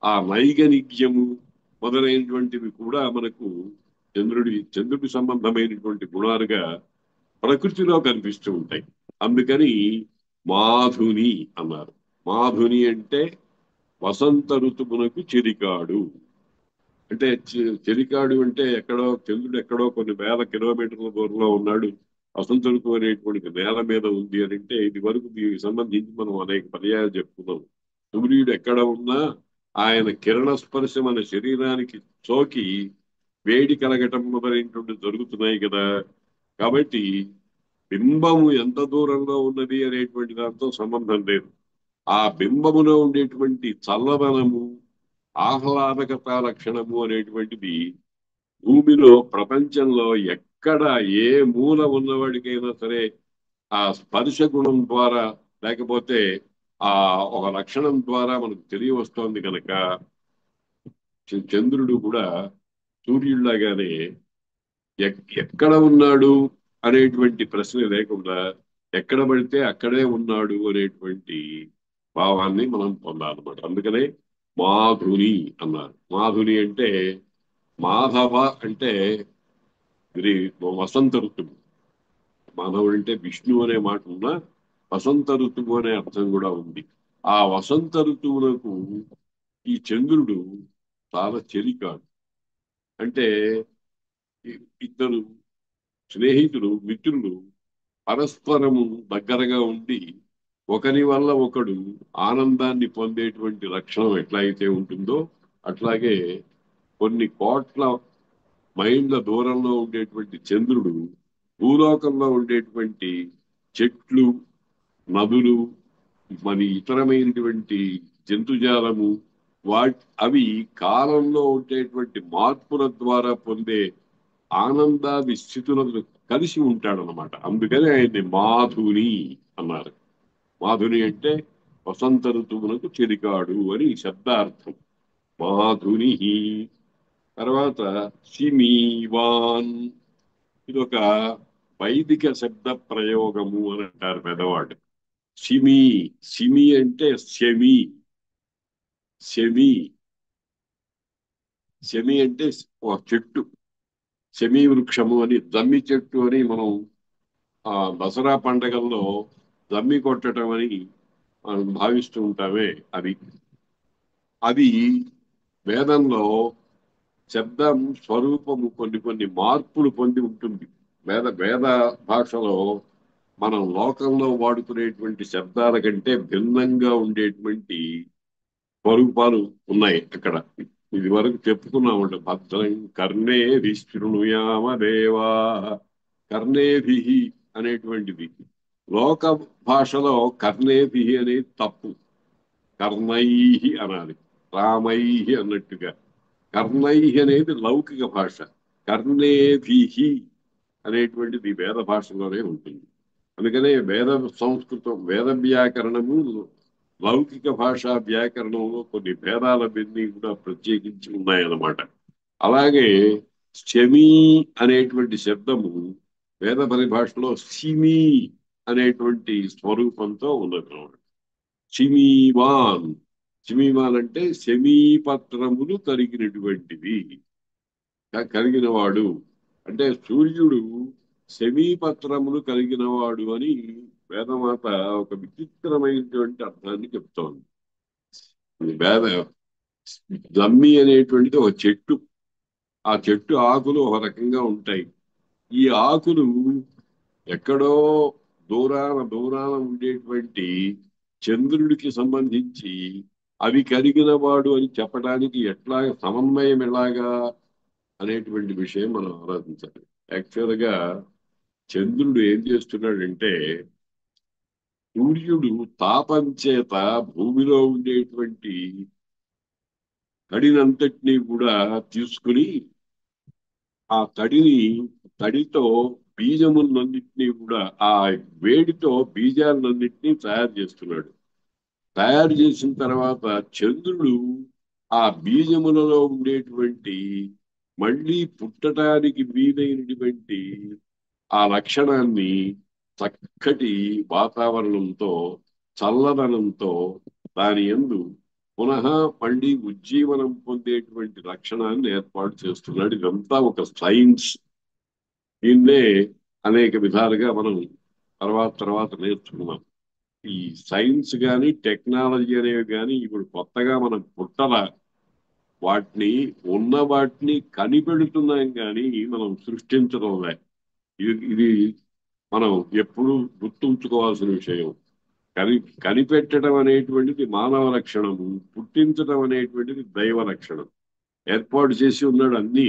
ఆ నైగనిక్యము మొదలైనటువంటివి కూడా మనకు చంద్రుడి సంబంధమైనటువంటి గుణాలుగా ప్రకృతిలో కనిపిస్తూ ఉంటాయి. అందుకని మాధుని అన్నారు. మాధుని అంటే వసంత ఋతువునకు చెలికాడు. అంటే చెలికాడు అంటే ఎక్కడో చంద్రుడు ఎక్కడో కొన్ని వేల కిలోమీటర్ల దూరంలో ఉన్నాడు, వసంత ఋతువు అనేటువంటి నేల మీద ఉంది అని అంటే ఇది వరకు దీనికి సంబంధించి మనం అనేక పర్యాయాలు చెప్పుకున్నాం. సూర్యుడు ఎక్కడ ఉన్నా ఆయన కిరణ స్పర్శ మన శరీరానికి సోకి వేడి కలగటం మొదలైనటువంటి జరుగుతున్నాయి కదా. కాబట్టి బింబము ఎంత దూరంలో ఉన్నది అనేటువంటి దాంతో సంబంధం లేదు. ఆ బింబములో ఉండేటువంటి చల్లదనము, ఆహ్లాదకత లక్షణము అనేటువంటిది భూమిలో ప్రపంచంలో ఎక్కడ ఏ మూల ఉన్నవాడికైనా సరే ఆ స్పర్శ గుణం ద్వారా లేకపోతే ఆ ఒక లక్షణం ద్వారా మనకు తెలియవస్తోంది కనుక చంద్రుడు కూడా సూర్యుడిలాగానే ఎక్కడ ఉన్నాడు అనేటువంటి ప్రశ్న లేకుండా ఎక్కడ పడితే అక్కడే ఉన్నాడు అనేటువంటి భావాన్ని మనం పొందాలన్నమాట. అందుకనే మాధుని అన్నారు. మాధుని అంటే మాధవ అంటే ఇది వసంత ఋతువు. మాధవుడు అంటే విష్ణు అనే మాట ఉన్నా వసంత ఋతువు అనే అర్థం కూడా ఉంది. ఆ వసంత ఋతువులకు ఈ చంద్రుడు చాలా చెలికాడు. అంటే ఇద్దరు స్నేహితులు, మిత్రులు పరస్పరము దగ్గరగా ఉండి ఒకరి వల్ల ఒకడు ఆనందాన్ని పొందేటువంటి లక్షణం ఎట్లయితే ఉంటుందో అట్లాగే కొన్ని కోట్ల మైళ్ళ దూరంలో ఉండేటువంటి చంద్రుడు భూలోకంలో ఉండేటువంటి చెట్లు, నదులు, మరి ఇతరమైనటువంటి జంతుజాలము అవి కాలంలో ఉండేటువంటి మార్పుల ద్వారా పొందే ఆనందాది స్థితులను కలిసి ఉంటాడనమాట. అందుకని ఆయన్ని మాధుని అన్నారు. మాధుని అంటే వసంత ఋతువునకు చెరికాడు అని శబ్దార్థం. మాధుని. తర్వాత సిమీవాన్, ఇది ఒక వైదిక శబ్ద ప్రయోగము అని అంటారు పెద్దవాడు. సిమి, సిమి అంటే శమి. శమి, శమి అంటే ఒక చెట్టు. శమీ వృక్షము అని, జమ్మి చెట్టు అని మనం దసరా పండగల్లో జమ్మి కొట్టడం అని మనం భావిస్తూ ఉంటామే. అది అది వేదంలో శబ్దం స్వరూపము కొన్ని కొన్ని మార్పులు పొంది ఉంటుంది. వేద వేద భాషలో మనం లోకంలో వాడుకునేటువంటి శబ్దాల కంటే భిన్నంగా ఉండేటువంటి స్వరూపాలు ఉన్నాయి అక్కడ. ఇది వరకు చెప్పుకున్నామంటే భద్రం కర్ణేభి శృణుయామ దేవా. కర్ణేభి అనేటువంటిది లోక భాషలో కర్ణేభి అనేది తప్పు. కర్ణై అనాలి, రామై అన్నట్టుగా. కర్ణై అనేది లౌకిక భాష. కర్ణేభి అనేటువంటిది వేద భాషలోనే ఉంటుంది. అందుకనే వేద సంస్కృతం, వేద వ్యాకరణము లౌకిక భాషా వ్యాకరణంలో కొన్ని భేదాలన్నీ కూడా ప్రత్యేకించి ఉన్నాయన్నమాట. అలాగే శమీ అనేటువంటి శబ్దము వేద పరిభాషలో సిమి అనేటువంటి స్వరూపంతో ఉన్నదన్నమాట. సిమీవాన్. సిమీవాన్ అంటే శమీపత్రములు కలిగినటువంటివి, కలిగిన వాడు. అంటే సూర్యుడు శమీపత్రములు కలిగిన వాడు అని వేదమాత ఒక విచిత్రమైనటువంటి అర్థాన్ని చెప్తోంది. వేద జమ్మి అనేటువంటిది ఒక చెట్టు. ఆ చెట్టు ఆకులు ఒక రకంగా ఉంటాయి. ఈ ఆకులు ఎక్కడో దూరాన దూరాన ఉండేటువంటి చంద్రుడికి సంబంధించి అవి కలిగిన వాడు అని చెప్పడానికి ఎట్లా సమన్వయం ఎలాగా అనేటువంటి విషయం మనం ఆలోచించాలి. యాక్చువల్ గా చంద్రుడు ఏం చేస్తున్నాడంటే సూర్యుడు తాపం చేత భూమిలో ఉండేటువంటి తడినంతటినీ కూడా తీసుకుని ఆ తడితో బీజములన్నింటినీ కూడా ఆ వేడితో బీజాలన్నింటినీ తయారు చేస్తున్నాడు. తయారు చేసిన తర్వాత చంద్రుడు ఆ బీజములలో ఉండేటువంటి మళ్ళీ పుట్టడానికి వీలైనటువంటి ఆ లక్షణాన్ని చక్కటి వాతావరణంతో, చల్లదనంతో దాని యందు పునః మళ్ళీ ఉజ్జీవనం పొందేటువంటి లక్షణాన్ని ఏర్పాటు చేస్తున్నాడు. ఇదంతా ఒక సైన్స్. దీన్నే అనేక విధాలుగా మనం తర్వాత తర్వాత నేర్చుకున్నాం. ఈ సైన్స్ కానీ టెక్నాలజీ అనేవి కానీ ఇప్పుడు కొత్తగా మనం పుట్టల, వాటిని ఉన్న వాటిని కనిపెడుతున్నాం కానీ మనం సృష్టించడం లే. ఇది మనం ఎప్పుడూ గుర్తుంచుకోవాల్సిన విషయం. కని కనిపెట్టడం అనేటువంటిది మానవ లక్షణము, పుట్టించడం అనేటువంటిది దైవ లక్షణం. ఏర్పాటు చేసి ఉన్నాడు అన్ని.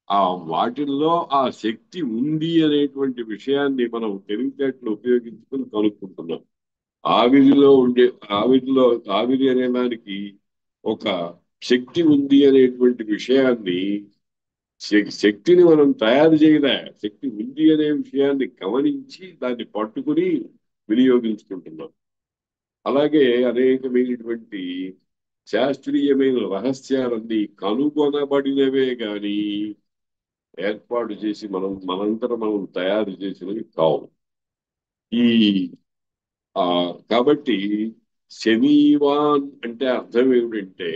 ఆ వాటిల్లో ఆ శక్తి ఉంది అనేటువంటి విషయాన్ని మనం తెలివితేటలు ఉపయోగించుకొని కనుక్కుంటున్నాం. ఆవిరిలో ఉండే ఆవిరి అనే దానికి ఒక శక్తి ఉంది అనేటువంటి విషయాన్ని, శక్తిని మనం తయారు చేయలే, శక్తి ఉంది అనే విషయాన్ని గమనించి దాన్ని పట్టుకుని వినియోగించుకుంటున్నాం. అలాగే అనేకమైనటువంటి శాస్త్రీయమైన రహస్యాలన్నీ కనుగొనబడినవే గాని ఏర్పాటు చేసి మనంతట మనం తయారు చేసినవి కావు. ఈ కాబట్టి శమీవాన్ అంటే అర్థం ఏమిటంటే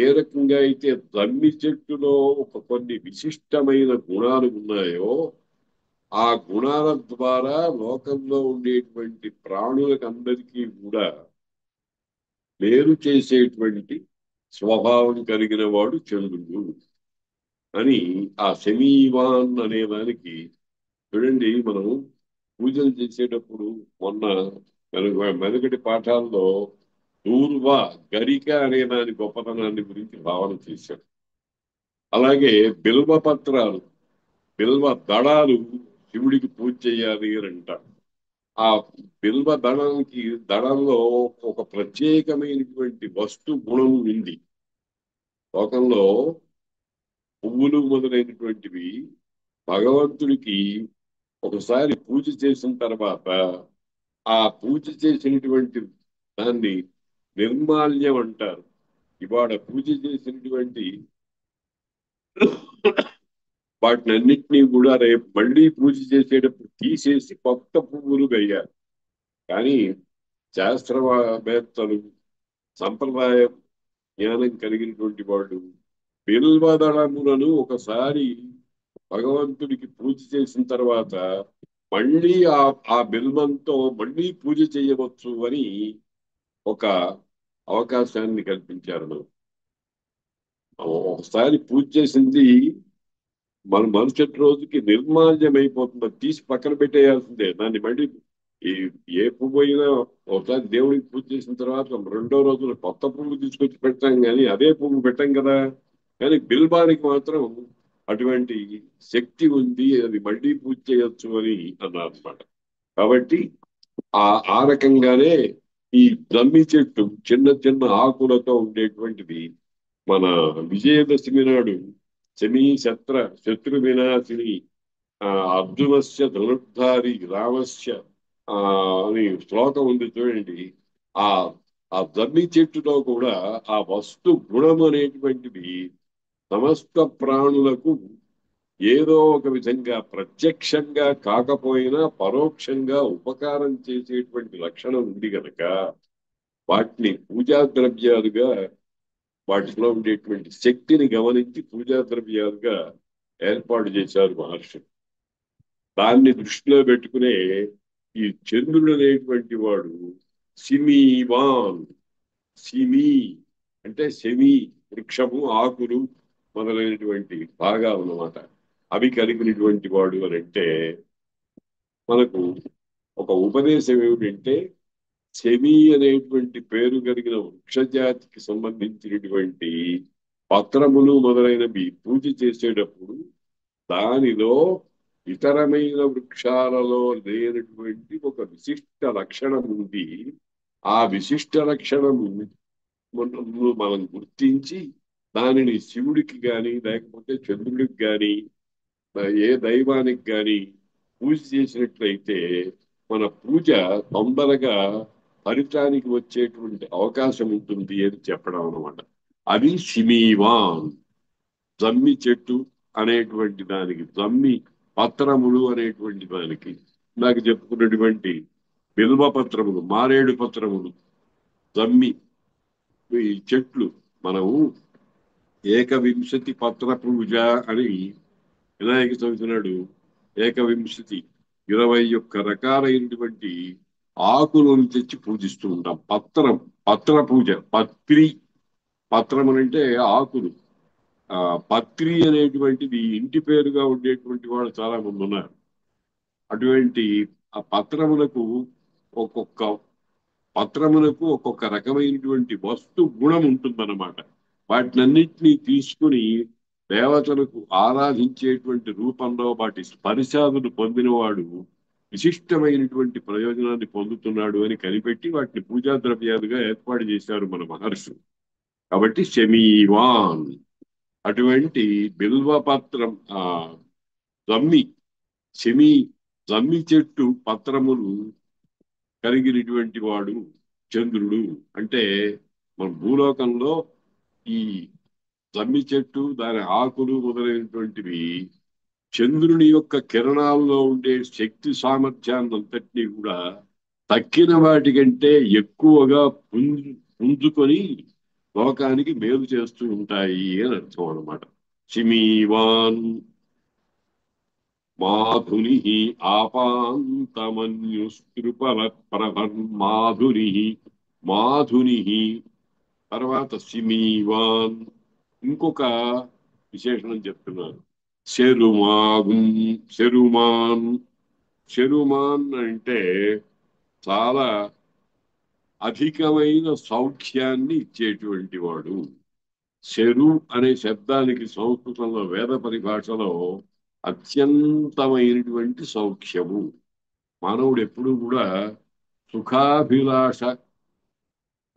ఏ రకంగా అయితే జమ్మి చెట్టులో కొన్ని విశిష్టమైన గుణాలు ఉన్నాయో ఆ గుణాల ద్వారా లోకంలో ఉండేటువంటి ప్రాణులకు అందరికీ కూడా మేలు చేసేటువంటి స్వభావం కలిగిన వాడు చంద్రుడు అని ఆ శమీవాన్ అనే దానికి చూడండి. మనం పూజలు చేసేటప్పుడు మొన్న వెనకటి పాఠాల్లో దూర్వ గరిక అనే దాని గొప్పతనాన్ని గురించి భావన చేశాం. అలాగే బిల్వ పత్రాలు, బిల్వ దళాలు శివుడికి పూజ చేయాలి అని అంటారు. ఆ బిల్వ దళంలో ఒక ప్రత్యేకమైనటువంటి వస్తు గుణం ఉంది. లోకంలో పువ్వులు మొదలైనటువంటివి భగవంతుడికి ఒకసారి పూజ చేసిన తర్వాత ఆ పూజ చేసినటువంటి దాన్ని నిర్మాల్యం అంటారు. ఇవాళ పూజ చేసినటువంటి వాటినన్నిటినీ కూడా రేపు మళ్ళీ పూజ చేసేటప్పుడు తీసేసి కొత్త పువ్వులు వేయాలి. కానీ శాస్త్రవేత్తలు, సంప్రదాయ జ్ఞానం కలిగినటువంటి వాళ్ళు బిల్వదళములను ఒకసారి భగవంతుడికి పూజ చేసిన తర్వాత మళ్ళీ ఆ బిల్వంతో మళ్ళీ పూజ చేయవచ్చు అని ఒక అవకాశాన్ని కల్పించారు. మనం ఒకసారి పూజ చేసింది మన మరుసటి రోజుకి నిర్మాల్యం అయిపోతుంది. అది తీసి పక్కన పెట్టేయాల్సిందే. దాన్ని మళ్ళీ ఈ ఏ పువ్వు అయినా ఒకసారి దేవుడికి పూజ చేసిన తర్వాత రెండో రోజున కొత్త పువ్వు తీసుకొచ్చి పెట్టాం, కానీ అదే పువ్వు పెట్టాం కదా. కానీ బిల్బానికి మాత్రం అటువంటి శక్తి ఉంది, అది మళ్ళీ పూజ చేయొచ్చు అని అన్నారు అనమాట. కాబట్టి ఆ ఆ రకంగానే ఈ జమ్మి చెట్టు చిన్న చిన్న ఆకులతో ఉండేటువంటిది మన విజయదశమి నాడు శత్రు వినాశిని అర్జునస్య ధనుర్ధారి రామస్య ఆ అని శ్లోకం ఉంది చూడండి. ఆ ఆ జమ్మి చెట్టులో కూడా ఆ వస్తు గుణం అనేటువంటిది సమస్త ప్రాణులకు ఏదో ఒక విధంగా ప్రత్యక్షంగా కాకపోయినా పరోక్షంగా ఉపకారం చేసేటువంటి లక్షణం ఉంది కనుక వాటిని పూజా ద్రవ్యాలుగా, వాటిలో ఉండేటువంటి శక్తిని గమనించి పూజా ద్రవ్యాలుగా ఏర్పాటు చేశారు మహర్షులు. దాన్ని దృష్టిలో పెట్టుకునే ఈ చంద్రుడు అనేటువంటి వాడు సిమీవాన్. సిమి అంటే శమి, వృక్షము, ఆకులు మొదలైనటువంటి భాగాలు అన్నమాట. అవి కలిగినటువంటి వాడు అని అంటే మనకు ఒక ఉపదేశం ఏమిటంటే శమి అనేటువంటి పేరు కలిగిన వృక్షజాతికి సంబంధించినటువంటి పత్రములు మొదలైనవి పూజ చేసేటప్పుడు దానిలో ఇతరమైన వృక్షాలలో లేనటువంటి ఒక విశిష్ట లక్షణం ఉంది. ఆ విశిష్ట లక్షణము మనం గుర్తించి దానిని శివుడికి గాని లేకపోతే చంద్రుడికి గాని ఏ దైవానికి గాని పూజ చేసినట్లయితే మన పూజ తొందరగా ఫలితానికి వచ్చేటువంటి అవకాశం ఉంటుంది అని చెప్పడం అన్నమాట. అది సిమీవాన్. జమ్మి చెట్టు అనేటువంటి దానికి, జమ్మి పత్రములు అనేటువంటి దానికి, నాకు చెప్పుకున్నటువంటి బిల్వ పత్రములు, మారేడు పత్రములు, జమ్మి ఈ చెట్లు మనము ఏకవింశతి పత్ర పూజ అని వినాయక చవితి నాడు ఏకవింశతి 21 రకాలైనటువంటి ఆకులను తెచ్చి పూజిస్తూ ఉంటాం. పత్ర పూజ. పత్రం అంటే ఆకులు. పత్రి అనేటువంటిది ఇంటి పేరుగా ఉండేటువంటి వాళ్ళు చాలా మంది ఉన్నారు. అటువంటి ఆ ఒక్కొక్క ఒక్కొక్క రకమైనటువంటి వస్తు గుణం ఉంటుందన్నమాట. వాటినన్నింటినీ తీసుకుని దేవతలకు ఆరాధించేటువంటి రూపంలో వాటి స్పర్శాదులు పొందినవాడు విశిష్టమైనటువంటి ప్రయోజనాన్ని పొందుతున్నాడు అని కనిపెట్టి వాటిని పూజా ద్రవ్యాలుగా ఏర్పాటు చేశారు మన మహర్షులు. కాబట్టి శమీవాన్ అటువంటి బిల్వపత్రం, జమ్మి శమి జమ్మి చెట్టు పత్రములు కలిగినటువంటి వాడు చంద్రుడు. అంటే మన భూలోకంలో ఈ జమ్మి చెట్టు, దాని ఆకులు మొదలైనటువంటివి చంద్రుని యొక్క కిరణాల్లో ఉండే శక్తి సామర్థ్యాన్నంతటినీ కూడా తక్కిన వాటికంటే ఎక్కువగా పుంజుకొని లోకానికి మేలు చేస్తూ ఉంటాయి అని అర్థం అన్నమాట. చిమీవాన్ మాధుని ఆపాంతమన్యుస్కృపల ప్రభన్మాధుని మాధుని. తర్వాత సిమీవాన్ ఇంకొక విశేషణం చెప్తున్నారు. శరుమాగుం శరుమాన్. శరుమాన్ అంటే చాలా అధికమైన సౌఖ్యాన్ని ఇచ్చేటువంటి వాడు. శరు అనే శబ్దానికి సంస్కృతంలో వేద పరిభాషలో అత్యంతమైనటువంటి సౌఖ్యము. మానవుడు ఎప్పుడూ కూడా సుఖాభిలాష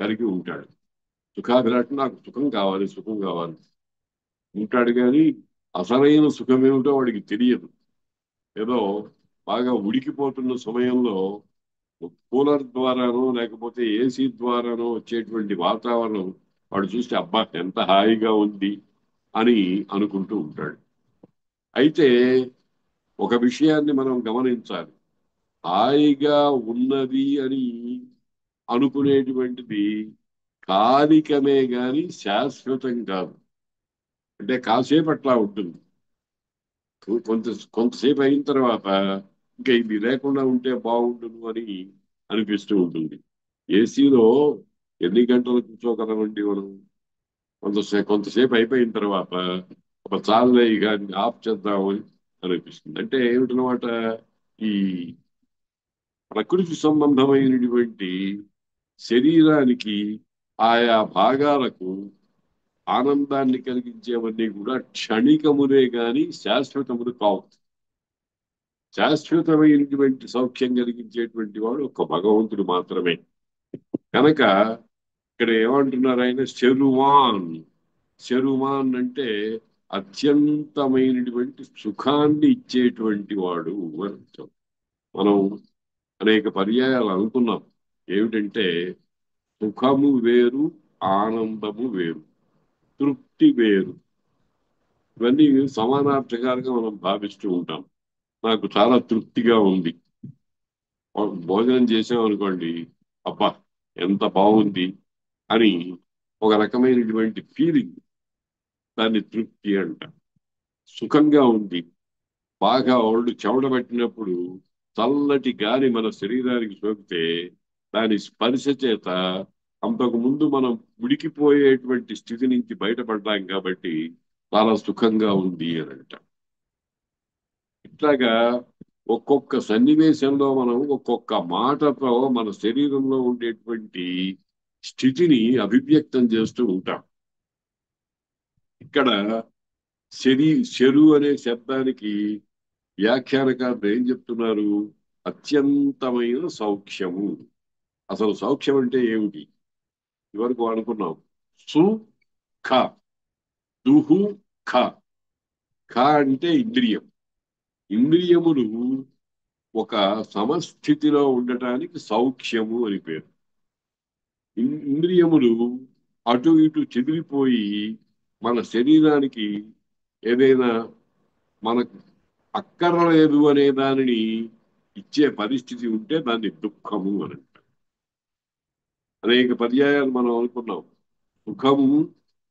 కలిగి ఉంటాడు. సుఖాభిలాష నాకు సుఖం కావాలి, సుఖం కావాలి ఉంటాడు, కానీ అసలైన సుఖం ఏమిటో వాడికి తెలియదు. ఏదో బాగా ఉడికిపోతున్న సమయంలో కూలర్ ద్వారానో లేకపోతే ఏసీ ద్వారానో వచ్చేటువంటి వాతావరణం వాడు చూస్తే అబ్బా ఎంత హాయిగా ఉంది అని అనుకుంటూ ఉంటాడు. అయితే ఒక విషయాన్ని మనం గమనించాలి. హాయిగా ఉన్నది అని అనుకునేటువంటిది కాలికమే గాని శాశ్వతం కాదు. అంటే కాసేపు అట్లా ఉంటుంది. కొంత కొంతసేపు అయిన తర్వాత ఇంకా ఇది లేకుండా ఉంటే బాగుండును అని అనిపిస్తూ ఉంటుంది. ఏసీలో ఎన్ని గంటలు కూర్చోగలమండి మనం? కొంతసేపు అయిపోయిన తర్వాత ఒక చాలులే ఇక ఆఫ్ చేద్దాము అని అనిపిస్తుంది. అంటే ఏమిటనమాట, ఈ ప్రకృతి సంబంధమైనటువంటి శరీరానికి ఆయా భాగాలకు ఆనందాన్ని కలిగించేవన్నీ కూడా క్షణికములే గాని శాశ్వతములు కావు. శాశ్వతమైనటువంటి సౌఖ్యం కలిగించేటువంటి వాడు ఒక భగవంతుడు మాత్రమే. కనుక ఇక్కడ ఏమంటున్నారు ఆయన? శరువాన్. శరువాన్ అంటే అత్యంతమైనటువంటి సుఖాన్ని ఇచ్చేటువంటి వాడు అని అర్థం. మనం అనేక పర్యాయాలు అనుకున్నాం. ఏమిటంటే సుఖము వేరు, ఆనందము వేరు, తృప్తి వేరు. ఇవన్నీ సమానార్థకాలుగా మనం భావిస్తూ ఉంటాం. నాకు చాలా తృప్తిగా ఉంది. భోజనం చేసాం అనుకోండి, అబ్బా ఎంత బాగుంది అని ఒక రకమైనటువంటి ఫీలింగ్, దాన్ని తృప్తి అంట. సుఖంగా ఉంది, బాగా ఒళ్ళు చెమటబట్టినప్పుడు చల్లటి గాలి మన శరీరానికి సోకితే దాని స్పర్శ చేత అంతకు ముందు మనం ఉడికిపోయేటువంటి స్థితి నుంచి బయటపడ్డాం కాబట్టి చాలా సుఖంగా ఉంది అని అంట. ఇట్లాగా ఒక్కొక్క సన్నివేశంలో మనం ఒక్కొక్క మాటతో మన శరీరంలో ఉండేటువంటి స్థితిని అభివ్యక్తం చేస్తూ ఉంటాం. ఇక్కడ శరు అనే శబ్దానికి వ్యాఖ్యానకారులు ఏం చెప్తున్నారు? అత్యంతమైన సౌఖ్యము. అసలు సౌఖ్యం అంటే ఏమిటి? ఇవరకు అనుకున్నాం. సు ఖ, దుహు ఖ. ఖ అంటే ఇంద్రియం. ఇంద్రియములు ఒక సమస్థితిలో ఉండటానికి సౌఖ్యము అని పేరు. ఇంద్రియములు అటు ఇటు చెదిరిపోయి మన శరీరానికి ఏదైనా మనకు అక్కర్లేదు అనే దానిని ఇచ్చే పరిస్థితి ఉంటే దాన్ని దుఃఖము అని అంటారు. అనేక పర్యాయాలు మనం అనుకున్నాం. సుఖము,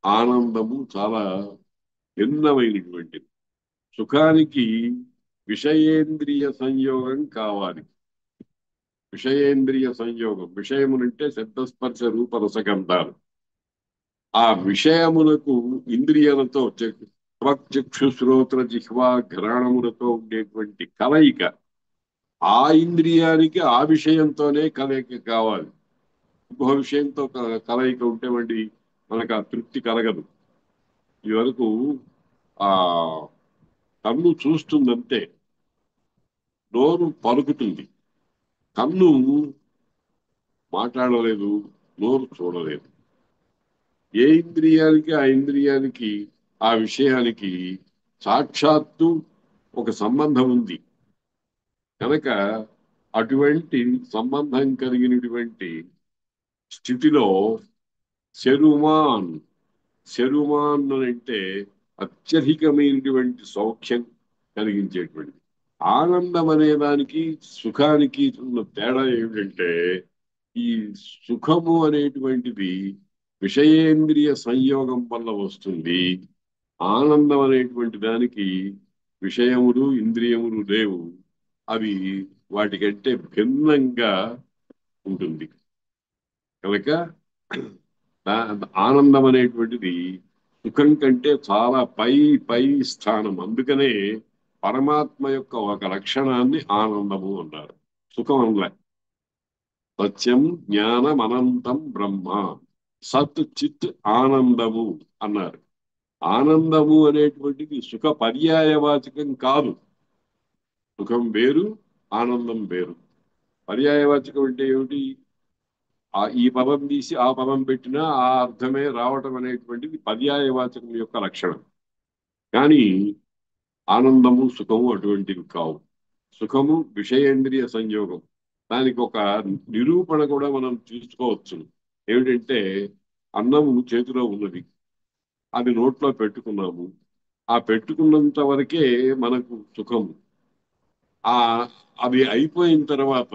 ఆనందము చాలా భిన్నమైనటువంటిది. సుఖానికి విషయేంద్రియ సంయోగం కావాలి. విషయేంద్రియ సంయోగం, విషయములంటే శబ్దస్పర్శ రూప రసగంధాలు. ఆ విషయములకు ఇంద్రియాలతో చక్షు శ్రోత్ర జిహ్వా ఘ్రాణములతో ఉండేటువంటి కలయిక, ఆ ఇంద్రియానికి ఆ విషయంతోనే కలయిక కావాలి. ఇంకో విషయంతో కలయిక ఉంటే వండి మనకు ఆ తృప్తి కలగదు. ఈ వరకు ఆ కన్ను చూస్తుందంటే, నోరు పలుకుతుంది, కన్ను మాట్లాడలేదు, నోరు చూడలేదు. ఏ ఇంద్రియానికి ఆ ఇంద్రియానికి ఆ విషయానికి సాక్షాత్తు ఒక సంబంధం ఉంది. కనుక అటువంటి సంబంధం కలిగినటువంటి స్థితిలో శరుమాన్. శరుమాన్ అంటే అత్యధికమైనటువంటి సౌఖ్యం కలిగించేటువంటిది. ఆనందం అనే దానికి సుఖానికి ఉన్న తేడా ఏమిటంటే, ఈ సుఖము అనేటువంటిది విషయేంద్రియ సంయోగం వల్ల వస్తుంది. ఆనందం అనేటువంటి దానికి విషయములు ఇంద్రియములు లేవు. అవి వాటికంటే భిన్నంగా ఉంటుంది కనుక ఆనందం అనేటువంటిది సుఖం కంటే చాలా పై పై స్థానం. అందుకనే పరమాత్మ యొక్క ఒక లక్షణాన్ని ఆనందము అన్నారు, సుఖం అనలే. సత్యం జ్ఞానం అనంతం బ్రహ్మ, సత్ చిత్ ఆనందము అన్నారు. ఆనందము అనేటువంటిది సుఖ పర్యాయవాచకం కాదు. సుఖం వేరు, ఆనందం వేరు. పర్యాయవాచకం అంటే ఏమిటి? ఈ పదం తీసి ఆ పదం పెట్టినా ఆ అర్థమే రావటం అనేటువంటిది పర్యాయవాచకం యొక్క లక్షణం. కానీ ఆనందము సుఖము అటువంటివి కావు. సుఖము విషయేంద్రియ సంయోగం. దానికి ఒక నిరూపణ కూడా మనం చూసుకోవచ్చు. ఏమిటంటే, అన్నము చేతిలో ఉన్నది, అది నోట్లో పెట్టుకున్నాము. ఆ పెట్టుకున్నంత వరకే మనకు సుఖము. ఆ అది అయిపోయిన తర్వాత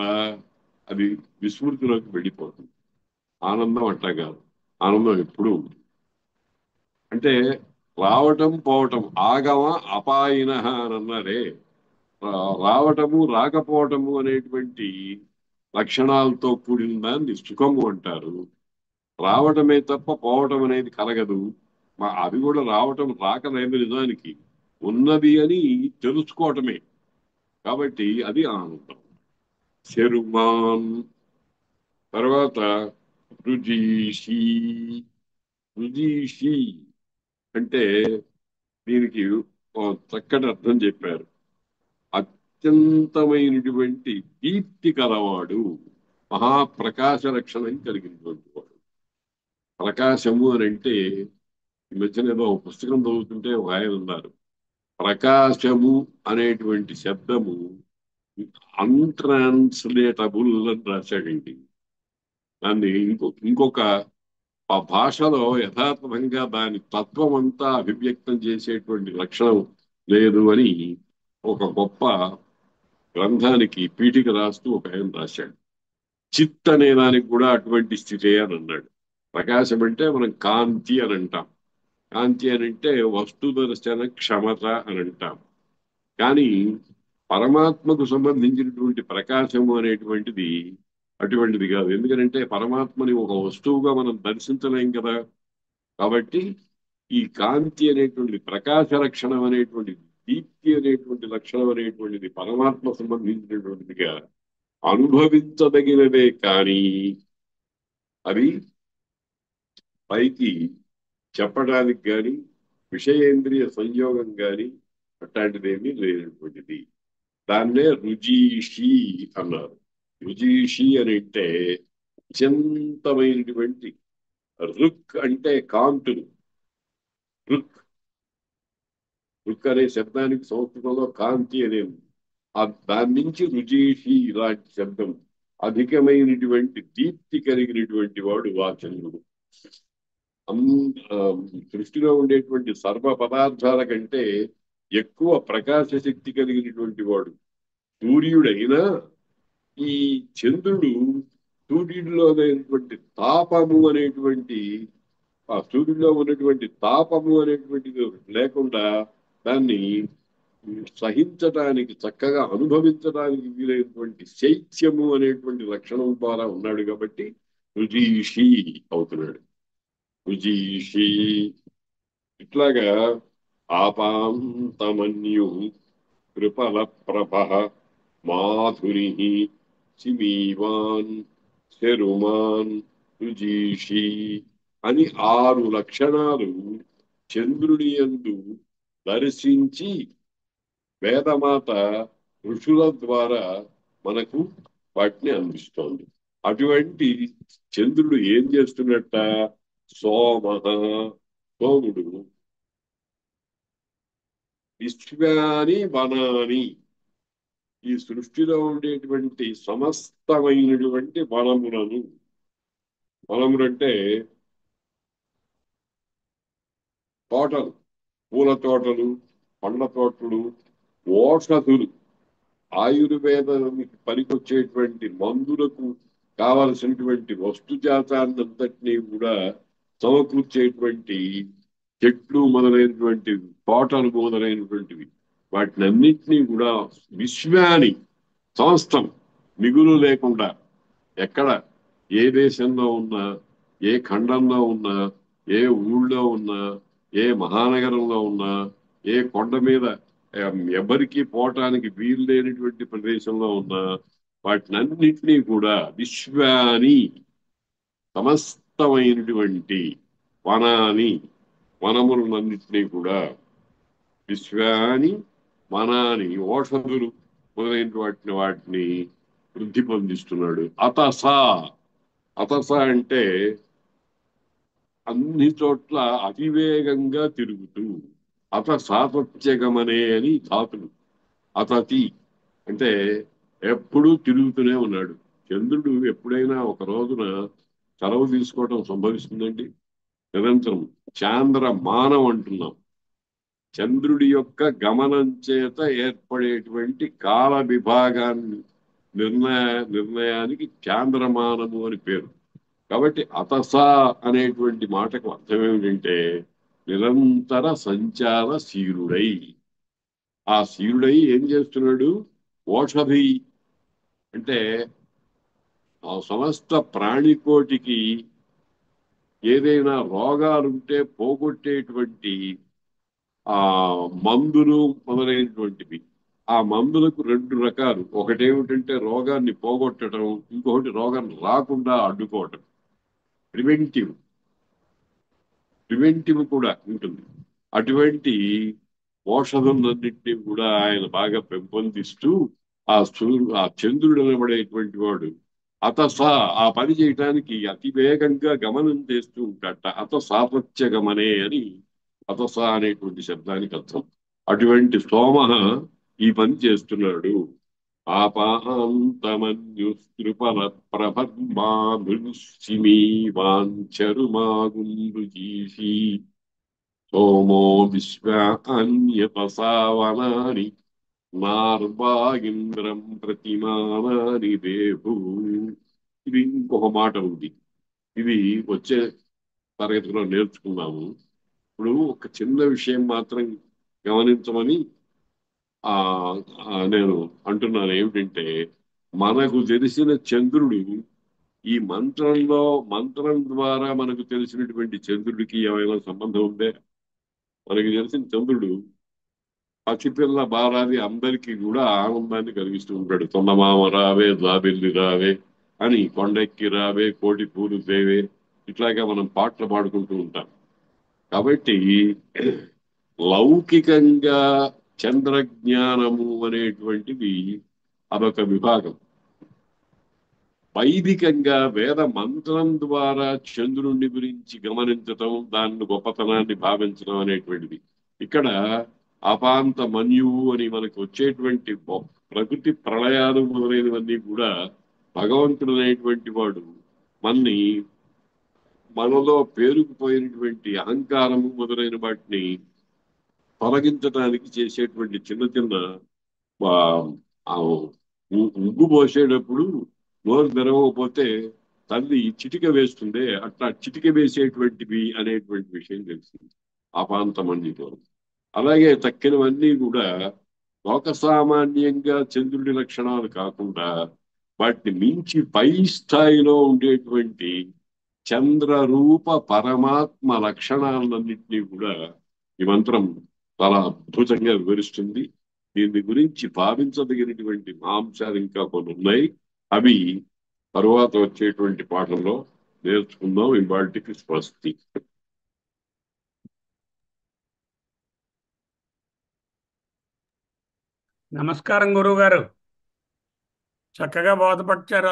అది విస్మృతిలోకి వెళ్ళిపోతుంది. ఆనందం అట్లా కాదు. ఆనందం ఎప్పుడూ ఉంది. అంటే రావటం పోవటం, ఆగమ అపాయిన అని అన్నారే. రావటము రాకపోవటము అనేటువంటి లక్షణాలతో కూడిన దాన్ని సుఖము అంటారు. రావటమే తప్ప పోవటం అనేది కలగదు. అది కూడా రావటం రాకలేదు, నిజానికి ఉన్నది అని తెలుసుకోవటమే. కాబట్టి అది ఆనందం. శరుమాన్ తర్వాత రుజీషి. రుజీషి అంటే దీనికి చక్కటి అర్థం చెప్పారు. అత్యంతమైనటువంటి దీప్తి కలవాడు, మహాప్రకాశ లక్షణం కలిగినటువంటి వాడు. ప్రకాశము అని అంటే, ఈ మధ్యన ఏదో ఒక పుస్తకం చదువుతుంటే ఒక ఆయన ఉన్నారు, ప్రకాశము అనేటువంటి శబ్దము అన్ట్రాన్స్లేటబుల్ అని రాశాడండి. దాన్ని ఇంకొక భాషలో యథాతథంగా దాని తత్వం అంతా అభివ్యక్తం చేసేటువంటి లక్షణం లేదు అని ఒక గొప్ప గ్రంథానికి పీఠిక రాస్తూ ఒక ఆయన రాశాడు. చిత్ అనే దానికి కూడా అటువంటి స్థితే అని అన్నాడు. ప్రకాశం అంటే మనం కాంతి అని అంటాం. కాంతి అని అంటే వస్తు దర్శన క్షమత అని అంటాం. కానీ పరమాత్మకు సంబంధించినటువంటి ప్రకాశము అనేటువంటిది అటువంటిది కాదు. ఎందుకంటే పరమాత్మని ఒక వస్తువుగా మనం దర్శించలేం కదా. కాబట్టి ఈ కాంతి అనేటువంటి ప్రకాశ లక్షణం అనేటువంటి దీప్తి అనేటువంటి లక్షణం అనేటువంటిది పరమాత్మ సంబంధించినటువంటిదిగా అనుభవించదగినదే. కానీ అది పైకి చెప్పడానికి కానీ విషయేంద్రియ సంయోగం కానీ అట్లాంటిదేమీ లేనటువంటిది. దాన్నే రుజీషి అన్నారు. రుజీషి అని అంటే అత్యంతమైనటువంటి, రుక్ అంటే కాంతులు. రుక్ రుక్ అనే శబ్దానికి సంస్కృతంలో కాంతి అనే ఉంది. దాని నుంచి రుజీషి ఇలాంటి శబ్దం, అధికమైనటువంటి దీప్తి కలిగినటువంటి వాడు వాచనుడు. సృష్టిలో ఉండేటువంటి సర్వ పదార్థాల కంటే ఎక్కువ ప్రకాశ శక్తి కలిగినటువంటి వాడు సూర్యుడైనా, ఈ చంద్రుడు సూర్యుడిలో అనేటువంటి తాపము అనేటువంటి, ఆ సూర్యుడిలో ఉన్నటువంటి తాపము అనేటువంటిది లేకుండా దాన్ని సహించటానికి, చక్కగా అనుభవించడానికి వీలైనటువంటి శైత్యము అనేటువంటి లక్షణం ద్వారా ఉన్నాడు. కాబట్టి రుజీషి అవుతున్నాడు. రుజీషి. ఇట్లాగా ఆపాంతమన్యు కృపల ప్రభ మాధురి సిమీవాన్ శరుమాన్ రుజీషి అని 6 లక్షణాలు చంద్రుని యందు దర్శించి వేదమాత ఋషుల ద్వారా మనకు వాటిని అందిస్తోంది. అటువంటి చంద్రుడు ఏం చేస్తున్నట్ట? సోమ, సోముడు, విశ్వాని వనాని, ఈ సృష్టిలో ఉండేటువంటి సమస్తమైనటువంటి వనములను, వనములంటే తోటలు, పూల తోటలు, పండ్ల తోటలు, ఓషధులు, ఆయుర్వేదానికి పనికొచ్చేటువంటి మందులకు కావలసినటువంటి వస్తుజాతాన్నంతటినీ కూడా సమకూర్చేటువంటి చెట్లు మొదలైనటువంటి తోటలు మొదలైనటువంటివి, వాటిని అన్నింటినీ కూడా విశ్వాని, సమస్తం మిగులు లేకుండా, ఎక్కడ ఏ దేశంలో ఉన్నా, ఏ ఖండంలో ఉన్నా, ఏ ఊళ్ళో ఉన్నా, ఏ మహానగరంలో ఉన్నా, ఏ కొండ మీద ఎవరికి పోవటానికి వీలు లేనటువంటి ప్రదేశంలో ఉన్నా, వాటినన్నింటినీ కూడా విశ్వాని, సమస్తమైనటువంటి వనాని, వనములన్నింటినీ కూడా విశ్వాని వనాని, ఓషధులు మొదలైన వాటిని వృద్ధి పొందిస్తున్నాడు. అతస, అతస అంటే అన్ని చోట్ల అతివేగంగా తిరుగుతూ, అత సాతత్యగమనే అని ధాతులు. అతతి అంటే ఎప్పుడూ తిరుగుతూనే ఉన్నాడు. చంద్రుడు ఎప్పుడైనా ఒక రోజున సెలవు తీసుకోవటం సంభవిస్తుందండి? నిరంతరం చాంద్రమానం అంటున్నాం. చంద్రుడి యొక్క గమనం చేత ఏర్పడేటువంటి కాల విభాగాన్ని నిర్ణయానికి చాంద్రమానము అని పేరు. కాబట్టి అతస అనేటువంటి మాటకు అర్థం ఏమిటంటే నిరంతర సంచారశీలుడై. ఆ శీలుడై ఏం చేస్తున్నాడు? ఓషధి అంటే ఆ సమస్త ప్రాణికోటికి ఏదైనా రోగాలుంటే పోగొట్టేటువంటి ఆ మందులు మొదలైనటువంటివి. ఆ మందులకు రెండు రకాలు. ఒకటేమిటంటే రోగాన్ని పోగొట్టడం, ఇంకొకటి రోగం రాకుండా అడ్డుకోవటం. ప్రివెంటివ్, ప్రివెంటివ్ కూడా ఉంటుంది. అటువంటి ఔషధులన్నింటినీ కూడా ఆయన బాగా పెంపొందిస్తూ ఆ చంద్రుడు అనబడేటువంటి వాడు అతస ఆ పని చేయటానికి అతి వేగంగా గమనం చేస్తూ ఉంటాడట. అత సాపత్య గమనే అని అతస అనేటువంటి శబ్దానికి అర్థం. అటువంటి సోమ ఈ పని చేస్తున్నాడు. ఆపాంతమన్యుస్త్రిపల ప్రభర్మాభిషిమీ వాంఛరుమాగుండుజీషి సోమో విశ్వాన్యపసావనాని నార్వాగింద్రం ప్రతిమానాని దేహు. ఇది ఇంకొక మాట ఉంది. ఇది వచ్చే తరగతిలో నేర్చుకున్నాము. ఇప్పుడు ఒక చిన్న విషయం మాత్రం గమనించమని ఆ నేను అంటున్నాను. ఏమిటంటే మనకు తెలిసిన చంద్రుడు ఈ మంత్రం ద్వారా మనకు తెలిసినటువంటి చంద్రుడికి ఏమైనా సంబంధం ఉందే? మనకి తెలిసిన చంద్రుడు పసిపిల్ల బాలాది అందరికీ కూడా ఆనందాన్ని కలిగిస్తూ ఉంటాడు. తొందమామ రావే, జాబిల్లి రావే అని, కొండెక్కి రావే, కోటి పూలు దేవే, ఇట్లాగా మనం పాటలు పాడుకుంటూ ఉంటాం. కాబట్టి లౌకికంగా చంద్రజ్ఞానము అనేటువంటిది అదొక విభాగం. వైదికంగా వేద మంత్రం ద్వారా చంద్రుణ్ణి గురించి గమనించటం, దాన్ని గొప్పతనాన్ని భావించడం అనేటువంటిది. ఇక్కడ అపాంత మన్యువు అని మనకు వచ్చేటువంటి ప్రకృతి ప్రళయాలు మొదలైనవన్నీ కూడా భగవంతుడు అనేటువంటి వాడు మనలో పేరుకుపోయినటువంటి అహంకారము మొదలైన వాటిని తొలగించడానికి చేసేటువంటి చిన్న చిన్న ఆ, ఆ, ఉగ్గు పోసేటప్పుడు నోరు తెరవకపోతే తల్లి చిటిక వేస్తుందే, అట్లా చిటిక వేసేటువంటివి అనేటువంటి విషయం తెలిసింది అపాంతమన్నితో. అలాగే తక్కినవన్నీ కూడా లోక సామాన్యంగా చంద్రుడి లక్షణాలు కాకుండా వాటిని మించి పై స్థాయిలో ఉండేటువంటి చంద్రరూప పరమాత్మ లక్షణాలన్నింటినీ కూడా ఈ మంత్రం చాలా అద్భుతంగా వివరిస్తుంది. దీని గురించి భావించదగినటువంటి అంశాలు ఇంకా కొన్ని ఉన్నాయి. అవి తరువాత వచ్చేటువంటి పాఠంలో నేర్చుకుందాం. ఇవాళకి స్వస్తి. నమస్కారం గురువు గారు, చక్కగా బోధపరిచారు.